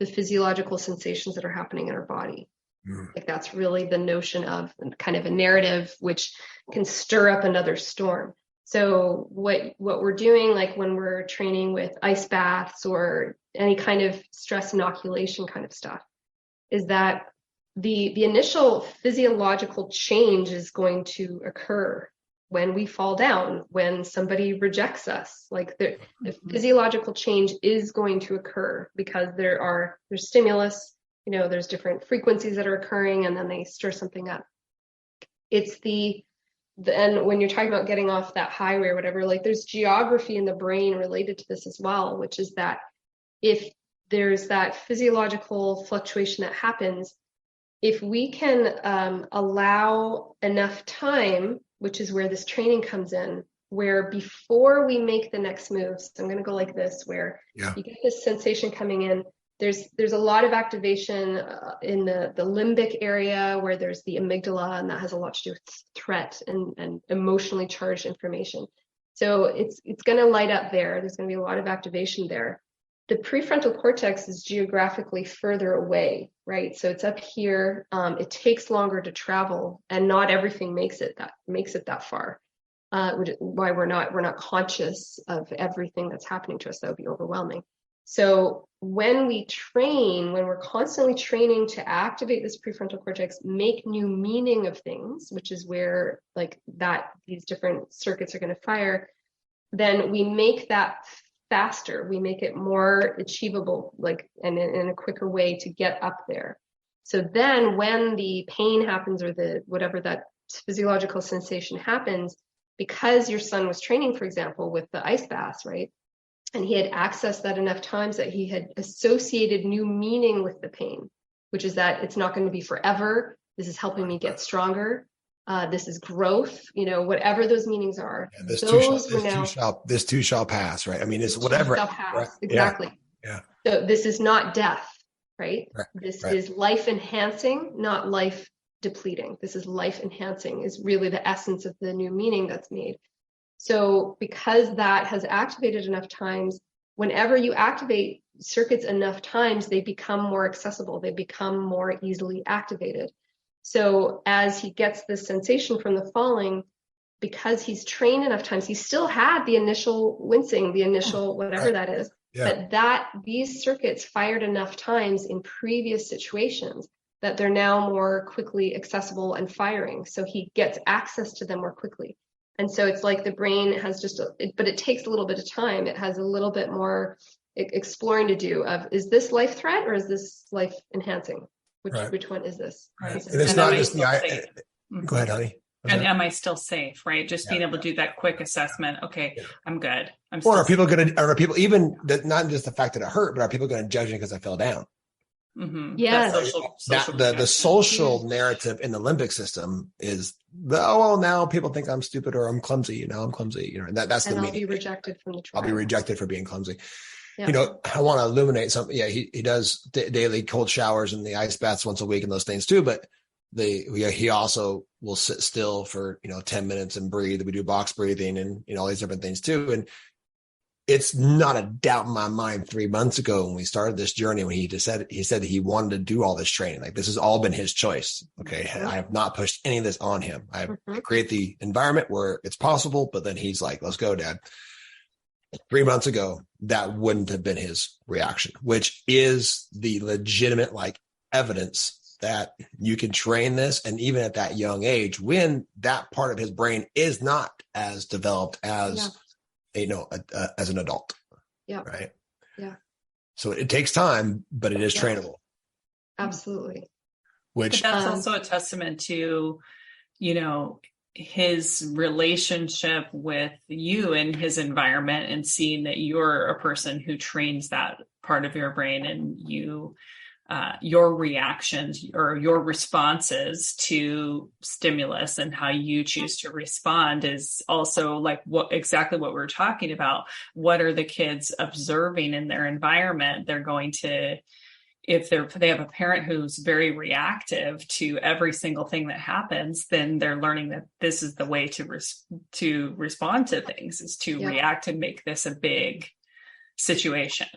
[SPEAKER 3] the physiological sensations that are happening in our body. Like that's really the notion of kind of a narrative, which can stir up another storm. So what we're doing, like when we're training with ice baths or any kind of stress inoculation kind of stuff, is that the initial physiological change is going to occur when we fall down, when somebody rejects us. Like the physiological change is going to occur because there's stimulus, there's different frequencies that are occurring, and then they stir something up. It's and when you're talking about getting off that highway or whatever, like there's geography in the brain related to this as well, which is that if there's that physiological fluctuation that happens, if we can allow enough time, which is where this training comes in, where before we make the next move, so I'm going to go like this, where you get this sensation coming in, there's a lot of activation in the limbic area where there's the amygdala, and that has a lot to do with threat and emotionally charged information. So it's going to light up there. There's going to be a lot of activation there. The prefrontal cortex is geographically further away, right? So it's up here. It takes longer to travel, and not everything makes it that far. Why we're not conscious of everything that's happening to us. That would be overwhelming. So when we're constantly training to activate this prefrontal cortex, make new meaning of things, which is where these different circuits are going to fire, then we make that faster. We make it more achievable, and in a quicker way to get up there. So then when the pain happens or whatever that physiological sensation happens, because your son was training, for example, with the ice baths, right? And he had accessed that enough times that he had associated new meaning with the pain, which is that it's not going to be forever. This is helping me get stronger. This is growth, whatever those meanings are.
[SPEAKER 2] Yeah, this too shall pass, right? I mean, it's whatever.
[SPEAKER 3] Shall pass.
[SPEAKER 2] Right?
[SPEAKER 3] Exactly.
[SPEAKER 2] Yeah.
[SPEAKER 3] So this is not death, right? This
[SPEAKER 2] Right.
[SPEAKER 3] is life enhancing, not life depleting. This is life enhancing is really the essence of the new meaning that's made. So because that has activated enough times, whenever you activate circuits enough times, they become more accessible. They become more easily activated. So as he gets this sensation from the falling, because he's trained enough times, he still had the initial wincing, the initial whatever that is, but these circuits fired enough times in previous situations that they're now more quickly accessible and firing. So he gets access to them more quickly. And so it's like the brain has but it takes a little bit of time. It has a little bit more exploring to do of, is this life threat or is this life enhancing? Which one is this?
[SPEAKER 2] Right. And it's not just go ahead, honey.
[SPEAKER 4] And am I still safe? Right. Just being able to do that quick assessment. Okay, I'm good.
[SPEAKER 2] Or are people going to, or are people even not just the fact that it hurt, but are people going to judge me because I fell down?
[SPEAKER 4] Mm-hmm.
[SPEAKER 3] Yes.
[SPEAKER 2] The social narrative in the limbic system is now people think I'm stupid or I'm clumsy. I'm clumsy. And that's the meaning.
[SPEAKER 3] I'll be rejected from the tribe.
[SPEAKER 2] I'll be rejected for being clumsy.
[SPEAKER 3] Yeah.
[SPEAKER 2] I want to illuminate something. Yeah, he does daily cold showers and the ice baths once a week and those things too. But he also will sit still for 10 minutes and breathe. We do box breathing and all these different things too. And it's not a doubt in my mind 3 months ago when we started this journey, when he said that he wanted to do all this training. Like, this has all been his choice. Okay. I have not pushed any of this on him. I create the environment where it's possible, but then he's like, let's go, Dad. 3 months ago, that wouldn't have been his reaction, which is the legitimate evidence that you can train this. And even at that young age, when that part of his brain is not as developed as as an adult.
[SPEAKER 3] Yeah.
[SPEAKER 2] Right.
[SPEAKER 3] Yeah.
[SPEAKER 2] So it takes time, but it is trainable.
[SPEAKER 3] Absolutely.
[SPEAKER 4] But that's also a testament to, his relationship with you and his environment, and seeing that you're a person who trains that part of your brain, and your reactions or your responses to stimulus and how you choose to respond is also exactly what we're talking about. What are the kids observing in their environment? They're going to, if they have a parent who's very reactive to every single thing that happens, then they're learning that this is the way to respond to things, is to react and make this a big situation.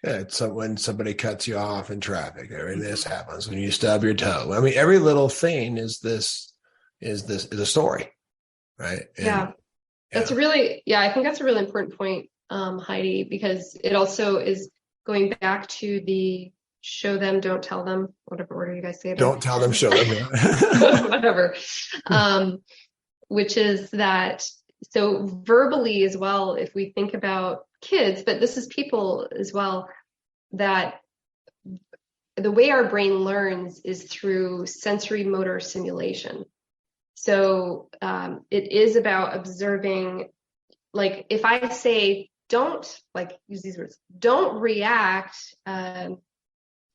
[SPEAKER 2] Yeah, it's when somebody cuts you off in traffic, or this happens when you stub your toe. I mean, every little thing is a story, right?
[SPEAKER 3] That's I think that's a really important point, Heidi, because it also is going back to the show them, don't tell them, whatever order you guys say it.
[SPEAKER 2] Don't tell them, show them.
[SPEAKER 3] Whatever. Which is that, so verbally as well, if we think about kids, but this is people as well, that the way our brain learns is through sensory motor simulation. So it is about observing, if I say, don't use these words, don't react,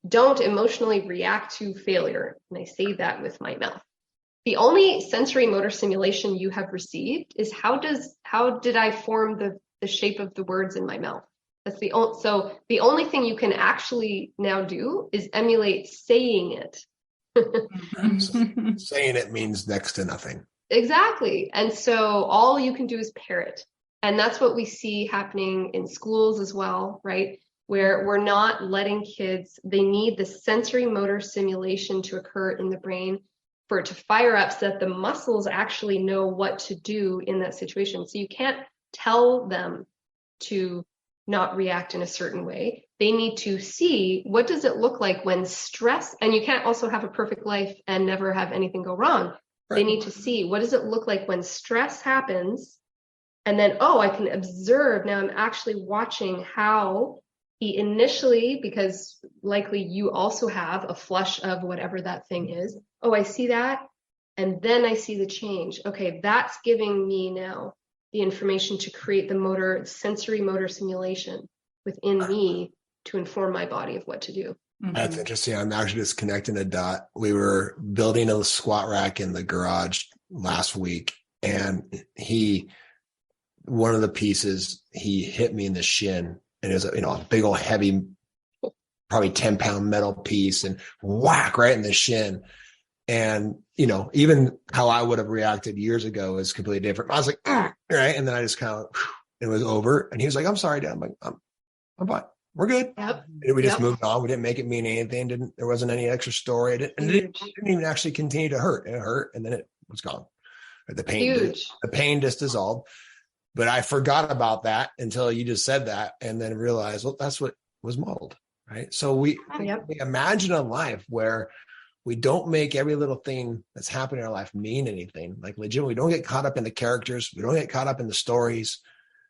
[SPEAKER 3] don't emotionally react to failure. And I say that with my mouth. The only sensory motor simulation you have received is how did I form the shape of the words in my mouth? That's so the only thing you can actually now do is emulate saying it.
[SPEAKER 2] Saying it means next to nothing.
[SPEAKER 3] Exactly. And so all you can do is parrot. And that's what we see happening in schools as well, right? Where we're not letting kids, they need the sensory motor simulation to occur in the brain for it to fire up so that the muscles actually know what to do in that situation. So you can't tell them to not react in a certain way. They need to see, what does it look like when stress, and you can't also have a perfect life and never have anything go wrong. Right. They need to see, what does it look like when stress happens? And then, I can observe. Now I'm actually watching how he initially, because likely you also have a flush of whatever that thing is. I see that. And then I see the change. Okay, that's giving me now the information to create the sensory motor simulation within me to inform my body of what to do.
[SPEAKER 2] That's interesting. I'm actually just connecting a dot. We were building a squat rack in the garage last week, and one of the pieces, he hit me in the shin, and it was a big old heavy probably 10-pound metal piece and whack right in the shin. And, even how I would have reacted years ago is completely different. I was like, right. And then I just kind of, it was over. And he was like, I'm sorry, Dad. I'm like, I'm fine. We're good.
[SPEAKER 3] Yep.
[SPEAKER 2] And we just moved on. We didn't make it mean anything. There wasn't any extra story. It didn't even actually continue to hurt. It hurt. And then it was gone. The pain just dissolved. But I forgot about that until you just said that, and then realized, well, that's what was modeled. Right. So we imagine a life where we don't make every little thing that's happening in our life mean anything. Like legit, we don't get caught up in the characters. We don't get caught up in the stories.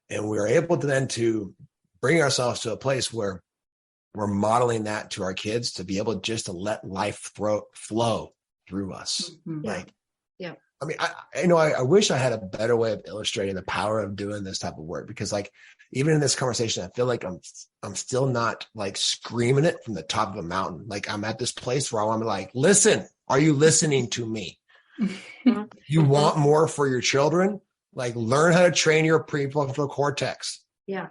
[SPEAKER 2] And we're able to then to bring ourselves to a place where we're modeling that to our kids to be able just to let life flow through us.
[SPEAKER 3] Mm-hmm.
[SPEAKER 2] Like,
[SPEAKER 3] yeah.
[SPEAKER 2] I mean, I wish I had a better way of illustrating the power of doing this type of work, because like, even in this conversation, I feel like I'm still not like screaming it from the top of a mountain. Like I'm at this place where I'm like, listen, are you listening to me? You want more for your children? Like learn how to train your prefrontal cortex.
[SPEAKER 3] Yeah.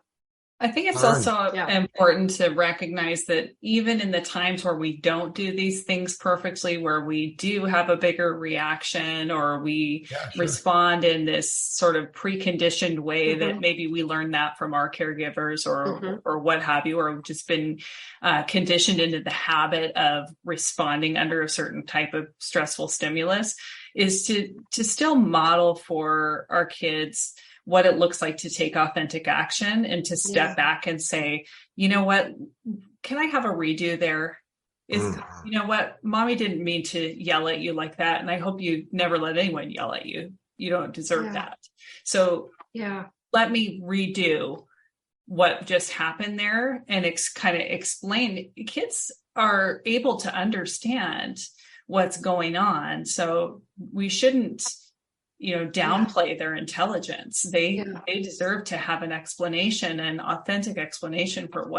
[SPEAKER 4] I think it's also important to recognize that even in the times where we don't do these things perfectly, where we do have a bigger reaction or we respond in this sort of preconditioned way that maybe we learned that from our caregivers or what have you, or just been conditioned into the habit of responding under a certain type of stressful stimulus, is to still model for our kids what it looks like to take authentic action and to step back and say, you know what, can I have a redo there? You know what, mommy didn't mean to yell at you like that. And I hope you never let anyone yell at you. You don't deserve that. So let me redo what just happened there and kind of explain. Kids are able to understand what's going on. So we shouldn't downplay their intelligence. They deserve to have an explanation, an authentic explanation for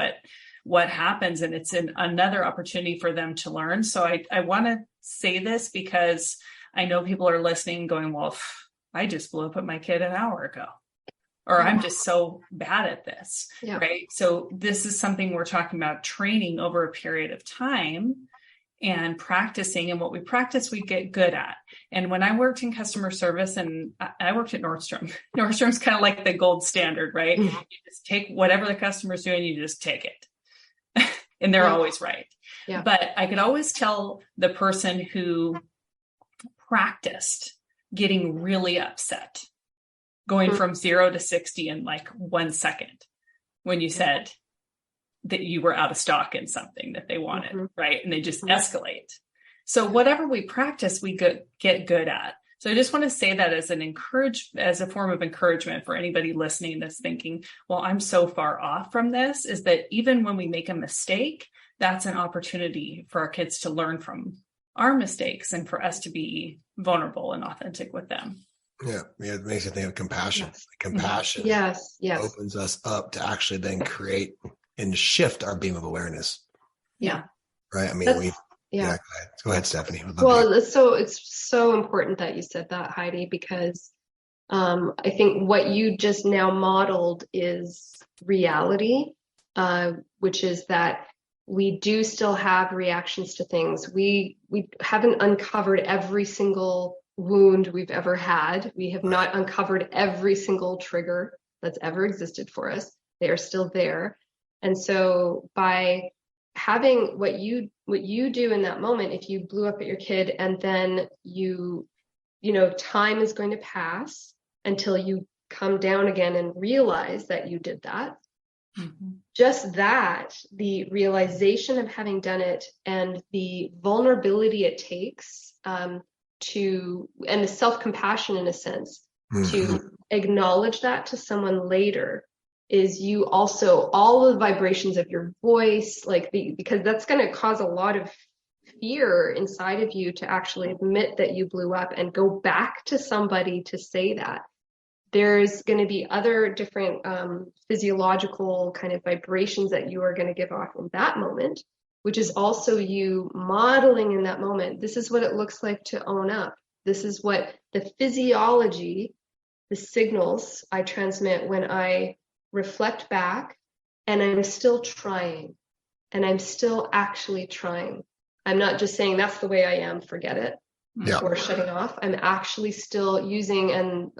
[SPEAKER 4] what happens. And it's another opportunity for them to learn. So I want to say this because I know people are listening going, well, I just blew up at my kid an hour ago, or I'm just so bad at this. Right. So this is something we're talking about training over a period of time and practicing, and what we practice, we get good at. And when I worked in customer service, and I worked at Nordstrom, Nordstrom's kind of like the gold standard, right? You just take whatever the customer's doing, you just take it. And they're always right. But I could always tell the person who practiced getting really upset, going from 0 to 60 in like 1 second, when you said that you were out of stock in something that they wanted, right? And they just escalate. So whatever we practice, we get good at. So I just want to say that as a form of encouragement for anybody listening that's thinking, well, I'm so far off from this, is that even when we make a mistake, that's an opportunity for our kids to learn from our mistakes and for us to be vulnerable and authentic with them.
[SPEAKER 2] Yeah, it makes you think of compassion. Compassion opens us up to actually then create and shift our beam of awareness.
[SPEAKER 3] Yeah.
[SPEAKER 2] Right. I mean, go ahead, Stephanie.
[SPEAKER 3] Well, it's so important that you said that, Heidi, because I think what you just now modeled is reality, which is that we do still have reactions to things. We haven't uncovered every single wound we've ever had. We have not uncovered every single trigger that's ever existed for us. They are still there. And so by having what you do in that moment, if you blew up at your kid and then time is going to pass until you come down again and realize that you did that. Just that, the realization of having done it and the vulnerability it takes and the self-compassion in a sense to acknowledge that to someone later, is you also, all the vibrations of your voice, because that's going to cause a lot of fear inside of you to actually admit that you blew up and go back to somebody to say that. There's going to be other different physiological kind of vibrations that you are going to give off in that moment, which is also you modeling in that moment. This is what it looks like to own up. This is what the physiology, the signals I transmit when I reflect back and I'm still trying. and I'm still actually trying. I'm not just saying that's the way I am, forget it, or shutting off. I'm actually still using, and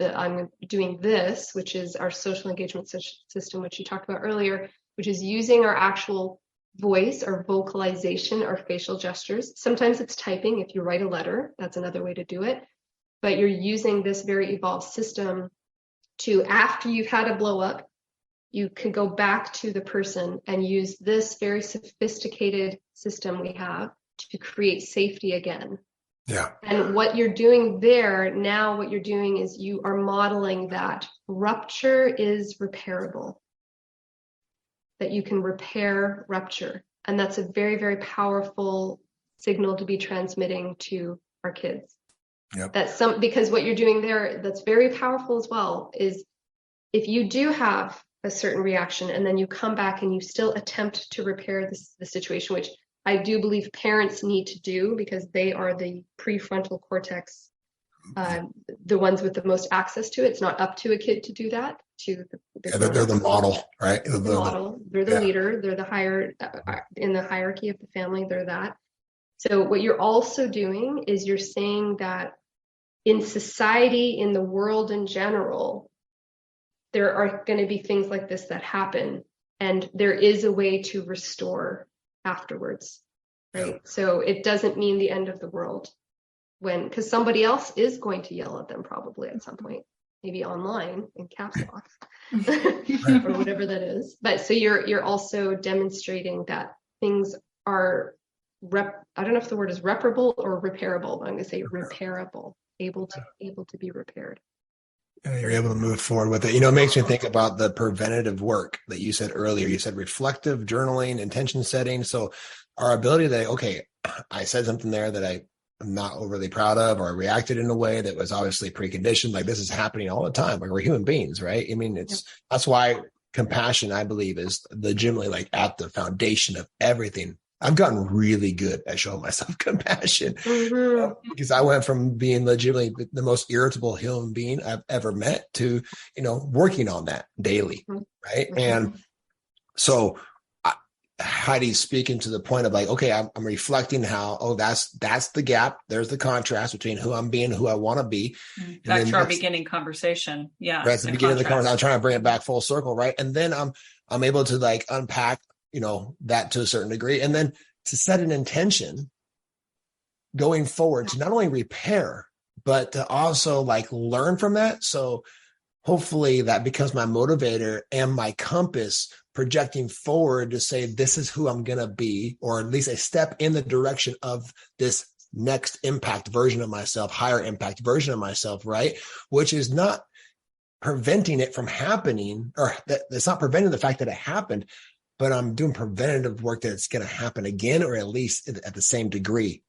[SPEAKER 3] I'm doing this, which is our social engagement system, which you talked about earlier, which is using our actual voice, our vocalization, our facial gestures. Sometimes it's typing. If you write a letter, that's another way to do it. But you're using this very evolved system to, after you've had a blow up, you can go back to the person and use this very sophisticated system we have to create safety again.
[SPEAKER 2] Yeah.
[SPEAKER 3] And what you're doing there now, what you're doing is you are modeling that rupture is repairable, that you can repair rupture. And that's a very, very powerful signal to be transmitting to our kids. Yep. Because what you're doing there that's very powerful as well is if you do have a certain reaction and then you come back and you still attempt to repair the situation, which I do believe parents need to do because they are the prefrontal cortex, the ones with the most access to it. It's not up to a kid to do that.
[SPEAKER 2] They're the model, right?
[SPEAKER 3] They're the model. They're the leader. They're the higher in the hierarchy of the family. They're that. So what you're also doing is you're saying that in society, in the world in general, there are going to be things like this that happen, and there is a way to restore afterwards, right? Yeah. So it doesn't mean the end of the world because somebody else is going to yell at them probably at some point, maybe online in caps lock or whatever that is. But so you're also demonstrating that things are I don't know if the word is reparable or repairable, but I'm going to say repairable, able to be repaired.
[SPEAKER 2] You're able to move forward with it. It makes me think about the preventative work that you said earlier. You said reflective journaling, intention setting. So our ability to, okay, I said something there that I'm not overly proud of, or I reacted in a way that was obviously preconditioned. Like this is happening all the time. Like we're human beings, right? I mean, that's why compassion, I believe, is legitimately like at the foundation of everything. I've gotten really good at showing myself compassion because I went from being legitimately the most irritable human being I've ever met to, working on that daily. Right. And so Heidi's speaking to the point of like, okay, I'm reflecting how, that's the gap. There's the contrast between who I'm being, who I want to be.
[SPEAKER 4] Back to our beginning conversation. Yeah.
[SPEAKER 2] Right. At the beginning of the conversation, I'm trying to bring it back full circle. Right. And then I'm able to like unpack that to a certain degree. And then to set an intention going forward to not only repair, but to also like learn from that. So hopefully that becomes my motivator and my compass projecting forward to say, this is who I'm going to be, or at least a step in the direction of this next impact version of myself, higher impact version of myself, right? Which is not preventing it from happening, or that's not preventing the fact that it happened, but I'm doing preventative work that it's going to happen again, or at least at the same degree,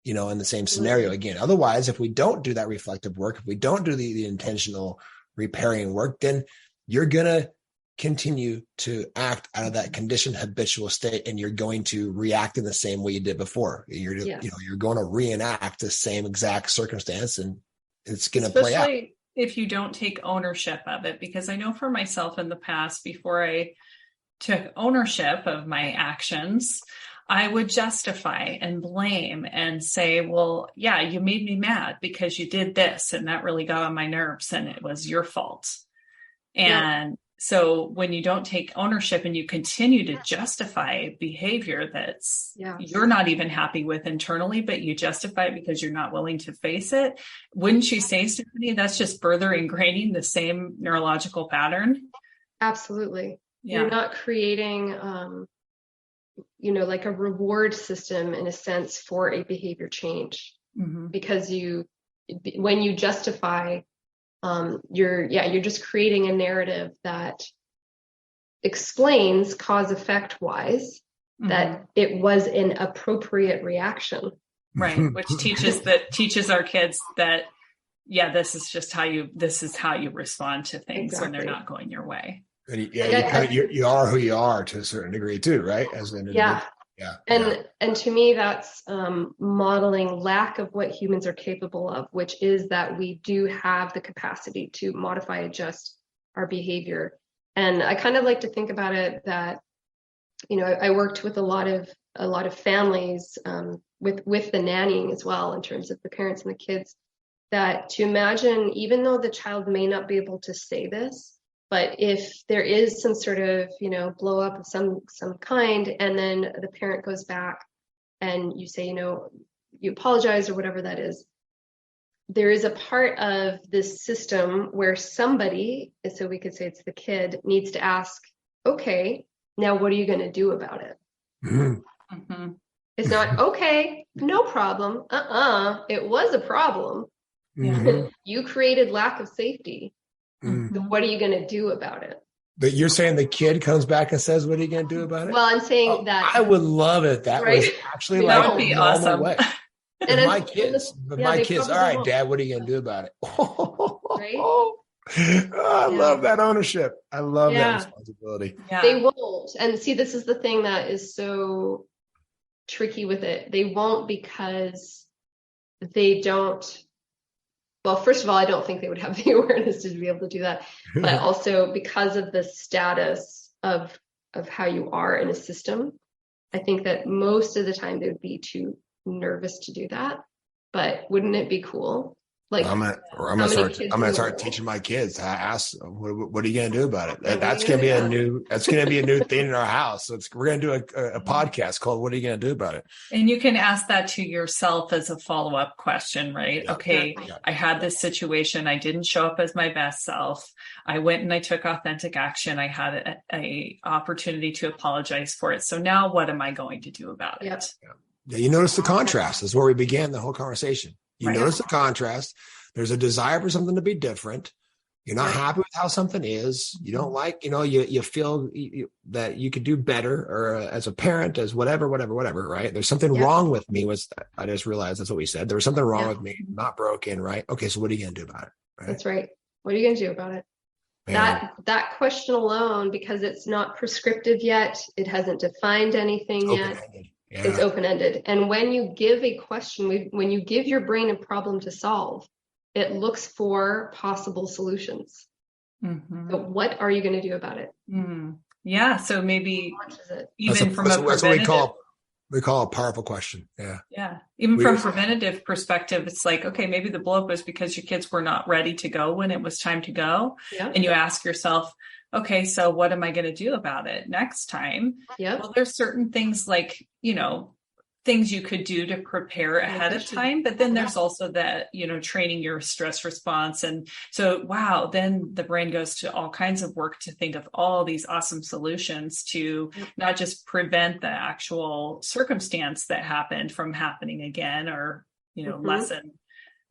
[SPEAKER 2] in the same scenario again. Otherwise, if we don't do that reflective work, if we don't do the intentional repairing work, then you're going to continue to act out of that conditioned habitual state, and you're going to react in the same way you did before. You're going to reenact the same exact circumstance, and it's going to play out.
[SPEAKER 4] If you don't take ownership of it, because I know for myself in the past, before I took ownership of my actions, I would justify and blame and say, well, yeah, you made me mad because you did this and that really got on my nerves and it was your fault. And so when you don't take ownership and you continue to justify behavior that's you're not even happy with internally, but you justify it because you're not willing to face it, wouldn't you say, Stefanie, that's just further ingraining the same neurological pattern?
[SPEAKER 3] Absolutely. You're not creating, like a reward system in a sense for a behavior change, because when you justify, you're just creating a narrative that explains cause effect wise that it was an appropriate reaction.
[SPEAKER 4] Right. Which teaches our kids that, this is how you respond to things when they're not going your way.
[SPEAKER 2] And you are who you are to a certain degree too, right? As an individual.
[SPEAKER 3] And to me, that's modeling lack of what humans are capable of, which is that we do have the capacity to modify, adjust our behavior. And I kind of like to think about it that I worked with a lot of families with the nannying as well, in terms of the parents and the kids, that to imagine, even though the child may not be able to say this, but if there is some sort of, blow up of some kind, and then the parent goes back and you say, you apologize or whatever that is, there is a part of this system where somebody, so we could say it's the kid, needs to ask, okay, now what are you going to do about it?
[SPEAKER 2] Mm-hmm.
[SPEAKER 3] It's not, okay, no problem. It was a problem.
[SPEAKER 2] Mm-hmm.
[SPEAKER 3] You created lack of safety.
[SPEAKER 2] Mm-hmm.
[SPEAKER 3] So what are you going to do about it?
[SPEAKER 2] But you're saying the kid comes back and says, what are you going to do about it?
[SPEAKER 3] Well, I'm saying that
[SPEAKER 2] I would love it. That
[SPEAKER 3] right?
[SPEAKER 2] was actually
[SPEAKER 4] that
[SPEAKER 2] like
[SPEAKER 4] would be
[SPEAKER 2] a normal
[SPEAKER 4] awesome.
[SPEAKER 2] way.
[SPEAKER 3] And
[SPEAKER 2] my kids, all right,
[SPEAKER 3] won't.
[SPEAKER 2] Dad, what are you going to do about it?
[SPEAKER 3] Right?
[SPEAKER 2] I love that ownership. I love that responsibility.
[SPEAKER 4] Yeah.
[SPEAKER 3] They won't. And see, this is the thing that is so tricky with it. They won't because they don't. Well, first of all, I don't think they would have the awareness to be able to do that. But also because of the status of how you are in a system, I think that most of the time they would be too nervous to do that. But wouldn't it be cool? Like,
[SPEAKER 2] I'm gonna start teaching my kids to ask, what are you gonna do about it? That's gonna be a new thing in our house. So we're gonna do a podcast called "What are you gonna do about it?"
[SPEAKER 4] And you can ask that to yourself as a follow-up question, right?
[SPEAKER 2] Yeah.
[SPEAKER 4] Okay,
[SPEAKER 2] Yeah.
[SPEAKER 4] I had this situation. I didn't show up as my best self. I went and I took authentic action. I had a opportunity to apologize for it. So now what am I going to do about it?
[SPEAKER 2] Yeah, you notice the contrast. That's where we began the whole conversation. You
[SPEAKER 4] Right.
[SPEAKER 2] notice the contrast. There's a desire for something to be different. You're not happy with how something is. You don't like, you feel that you could do better, or as a parent, as whatever, right? There's something wrong with me. I just realized that's what we said. There was something wrong with me, not broken, right? Okay, so what are you going to do about it? Right?
[SPEAKER 3] That's right. What are you going to do about it?
[SPEAKER 2] Yeah.
[SPEAKER 3] That question alone, because it's not prescriptive yet, it hasn't defined anything yet.
[SPEAKER 2] Open-ended. Yeah.
[SPEAKER 3] It's open-ended. And when you give a question, when you give your brain a problem to solve, it looks for possible solutions.
[SPEAKER 4] Mm-hmm.
[SPEAKER 3] So what are you going to do about it?
[SPEAKER 4] Mm. Yeah. So maybe
[SPEAKER 2] That's what we call a powerful question. Yeah.
[SPEAKER 4] Yeah. Even from preventative perspective, it's like, okay, maybe the blow up was because your kids were not ready to go when it was time to go.
[SPEAKER 3] Yeah.
[SPEAKER 4] And you ask yourself, okay, so what am I going to do about it next time?
[SPEAKER 3] Yeah.
[SPEAKER 4] Well, there's certain things like, things you could do to prepare ahead of time, but then there's also that, training your stress response. And so, then the brain goes to all kinds of work to think of all these awesome solutions to not just prevent the actual circumstance that happened from happening again, or, lessen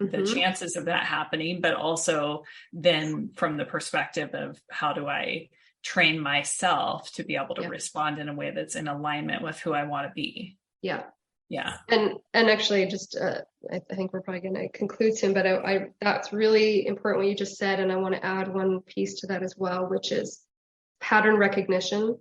[SPEAKER 4] the chances of that happening, but also then from the perspective of how do I train myself to be able to respond in a way that's in alignment with who I want to be.
[SPEAKER 3] Yeah.
[SPEAKER 4] Yeah.
[SPEAKER 3] And actually just, I think we're probably going to conclude soon, but that's really important what you just said. And I want to add one piece to that as well, which is pattern recognition.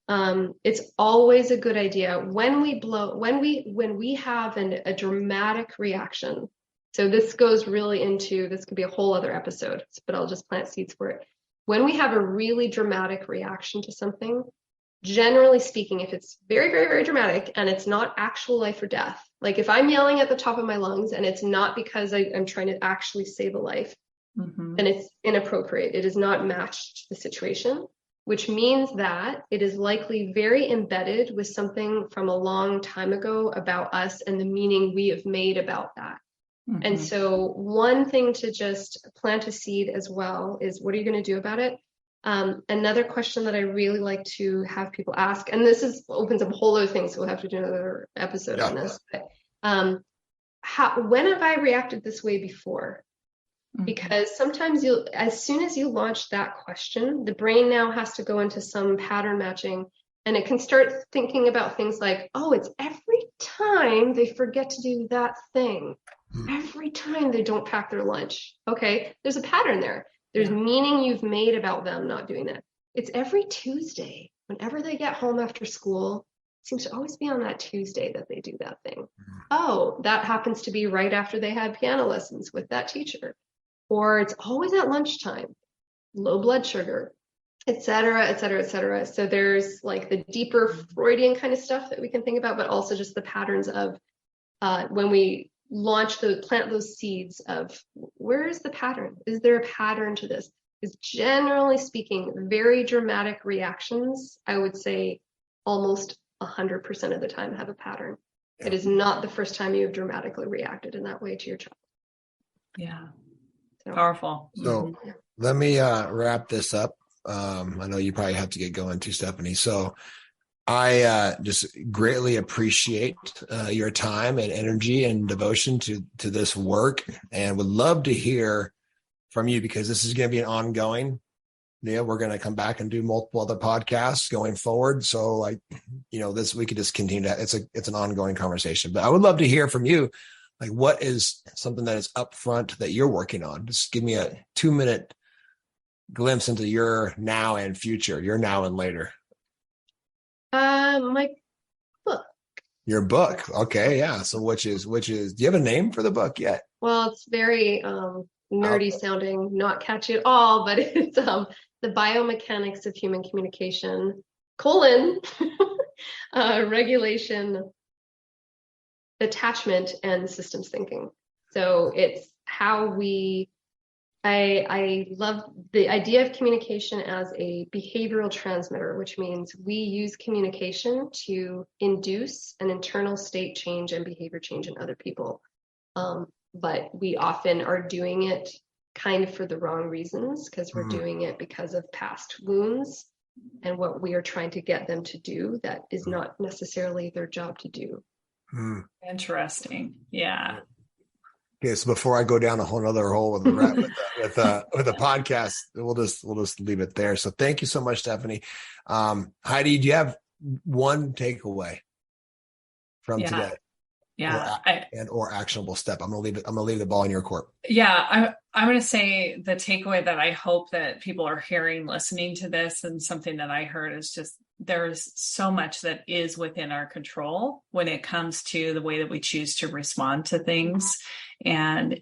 [SPEAKER 3] It's always a good idea when we have a dramatic reaction. So this goes really into, this could be a whole other episode, but I'll just plant seeds for it. When we have a really dramatic reaction to something, generally speaking, if it's very, very, very dramatic and it's not actual life or death, like if I'm yelling at the top of my lungs and it's not because I'm trying to actually save a life, then it's inappropriate. It is not matched the situation, which means that it is likely very embedded with something from a long time ago about us and the meaning we have made about that. And so one thing to just plant a seed as well is, what are you going to do about it? Another question that I really like to have people ask, and this opens up a whole other thing, so we'll have to do another episode on this. But, when have I reacted this way before? Because sometimes as soon as you launch that question, the brain now has to go into some pattern matching, and it can start thinking about things like, oh, it's every time they forget to do that thing. Every time they don't pack their lunch. Okay, there's a pattern there. There's meaning you've made about them not doing that. It's every Tuesday. Whenever they get home after school, it seems to always be on that Tuesday that they do that thing. Oh, that happens to be right after they had piano lessons with that teacher. Or it's always at lunchtime. Low blood sugar. et cetera, et cetera, et cetera. So there's like the deeper Freudian kind of stuff that we can think about, but also just the patterns of when we plant those seeds of where is the pattern? Is there a pattern to this? Is generally speaking, very dramatic reactions, I would say almost 100% of the time have a pattern. Yeah. It is not the first time you have dramatically reacted in that way to your child.
[SPEAKER 4] Yeah. So, powerful.
[SPEAKER 2] So let me wrap this up. I know you probably have to get going too, Stefanie. So I just greatly appreciate your time and energy and devotion to this work, and would love to hear from you, because this is going to be an ongoing. Yeah, we're going to come back and do multiple other podcasts going forward. So, like, this, we could just continue that. It's an ongoing conversation. But I would love to hear from you. Like, what is something that is upfront that you're working on? Just give me a 2-minute glimpse into your now and future, your now and later.
[SPEAKER 3] My book.
[SPEAKER 2] Your book. Okay. Yeah. So which is, do you have a name for the book yet?
[SPEAKER 3] Well, it's very nerdy sounding, not catchy at all, but it's the biomechanics of human communication, regulation, attachment, and systems thinking. So it's how I love the idea of communication as a behavioral transmitter, which means we use communication to induce an internal state change and behavior change in other people. But we often are doing it kind of for the wrong reasons, because we're doing it because of past wounds and what we are trying to get them to do that is not necessarily their job to do.
[SPEAKER 4] Interesting. Yeah.
[SPEAKER 2] Okay, so before I go down a whole other hole with the podcast, we'll just leave it there. So thank you so much, Stefanie. Heidi, do you have one takeaway from today?
[SPEAKER 4] Yeah.
[SPEAKER 2] Or actionable step? I'm gonna leave the ball in your court.
[SPEAKER 4] Yeah, I'm gonna say the takeaway that I hope that people are hearing, listening to this, and something that I heard is just there's so much that is within our control when it comes to the way that we choose to respond to things. And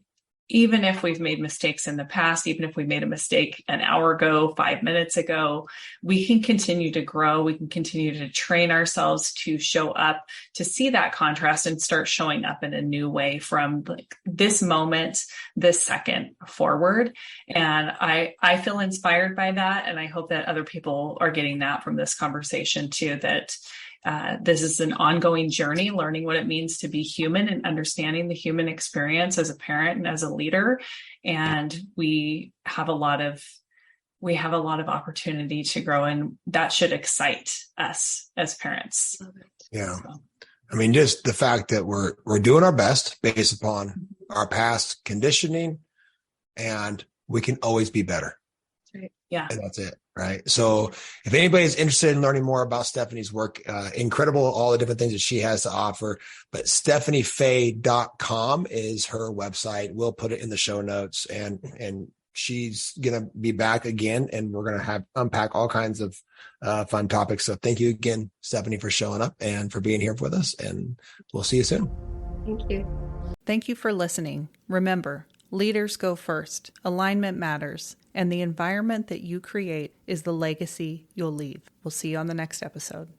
[SPEAKER 4] even if we've made mistakes in the past, even if we made a mistake an hour ago, 5 minutes ago, we can continue to grow. We can continue to train ourselves to show up, to see that contrast and start showing up in a new way from like this moment, this second forward. And I feel inspired by that. And I hope that other people are getting that from this conversation too, that this is an ongoing journey, learning what it means to be human and understanding the human experience as a parent and as a leader. And we have a lot of opportunity to grow, and that should excite us as parents.
[SPEAKER 2] Yeah. So. I mean, just the fact that we're doing our best based upon our past conditioning, and we can always be better.
[SPEAKER 4] That's right. Yeah.
[SPEAKER 2] And that's it. Right. So if anybody's interested in learning more about Stefanie's work, incredible, all the different things that she has to offer, but StefanieFaye.com is her website. We'll put it in the show notes, and she's going to be back again, and we're going to unpack all kinds of fun topics. So thank you again, Stefanie, for showing up and for being here with us, and we'll see you soon.
[SPEAKER 3] Thank you.
[SPEAKER 1] Thank you for listening. Remember, leaders go first. Alignment matters. And the environment that you create is the legacy you'll leave. We'll see you on the next episode.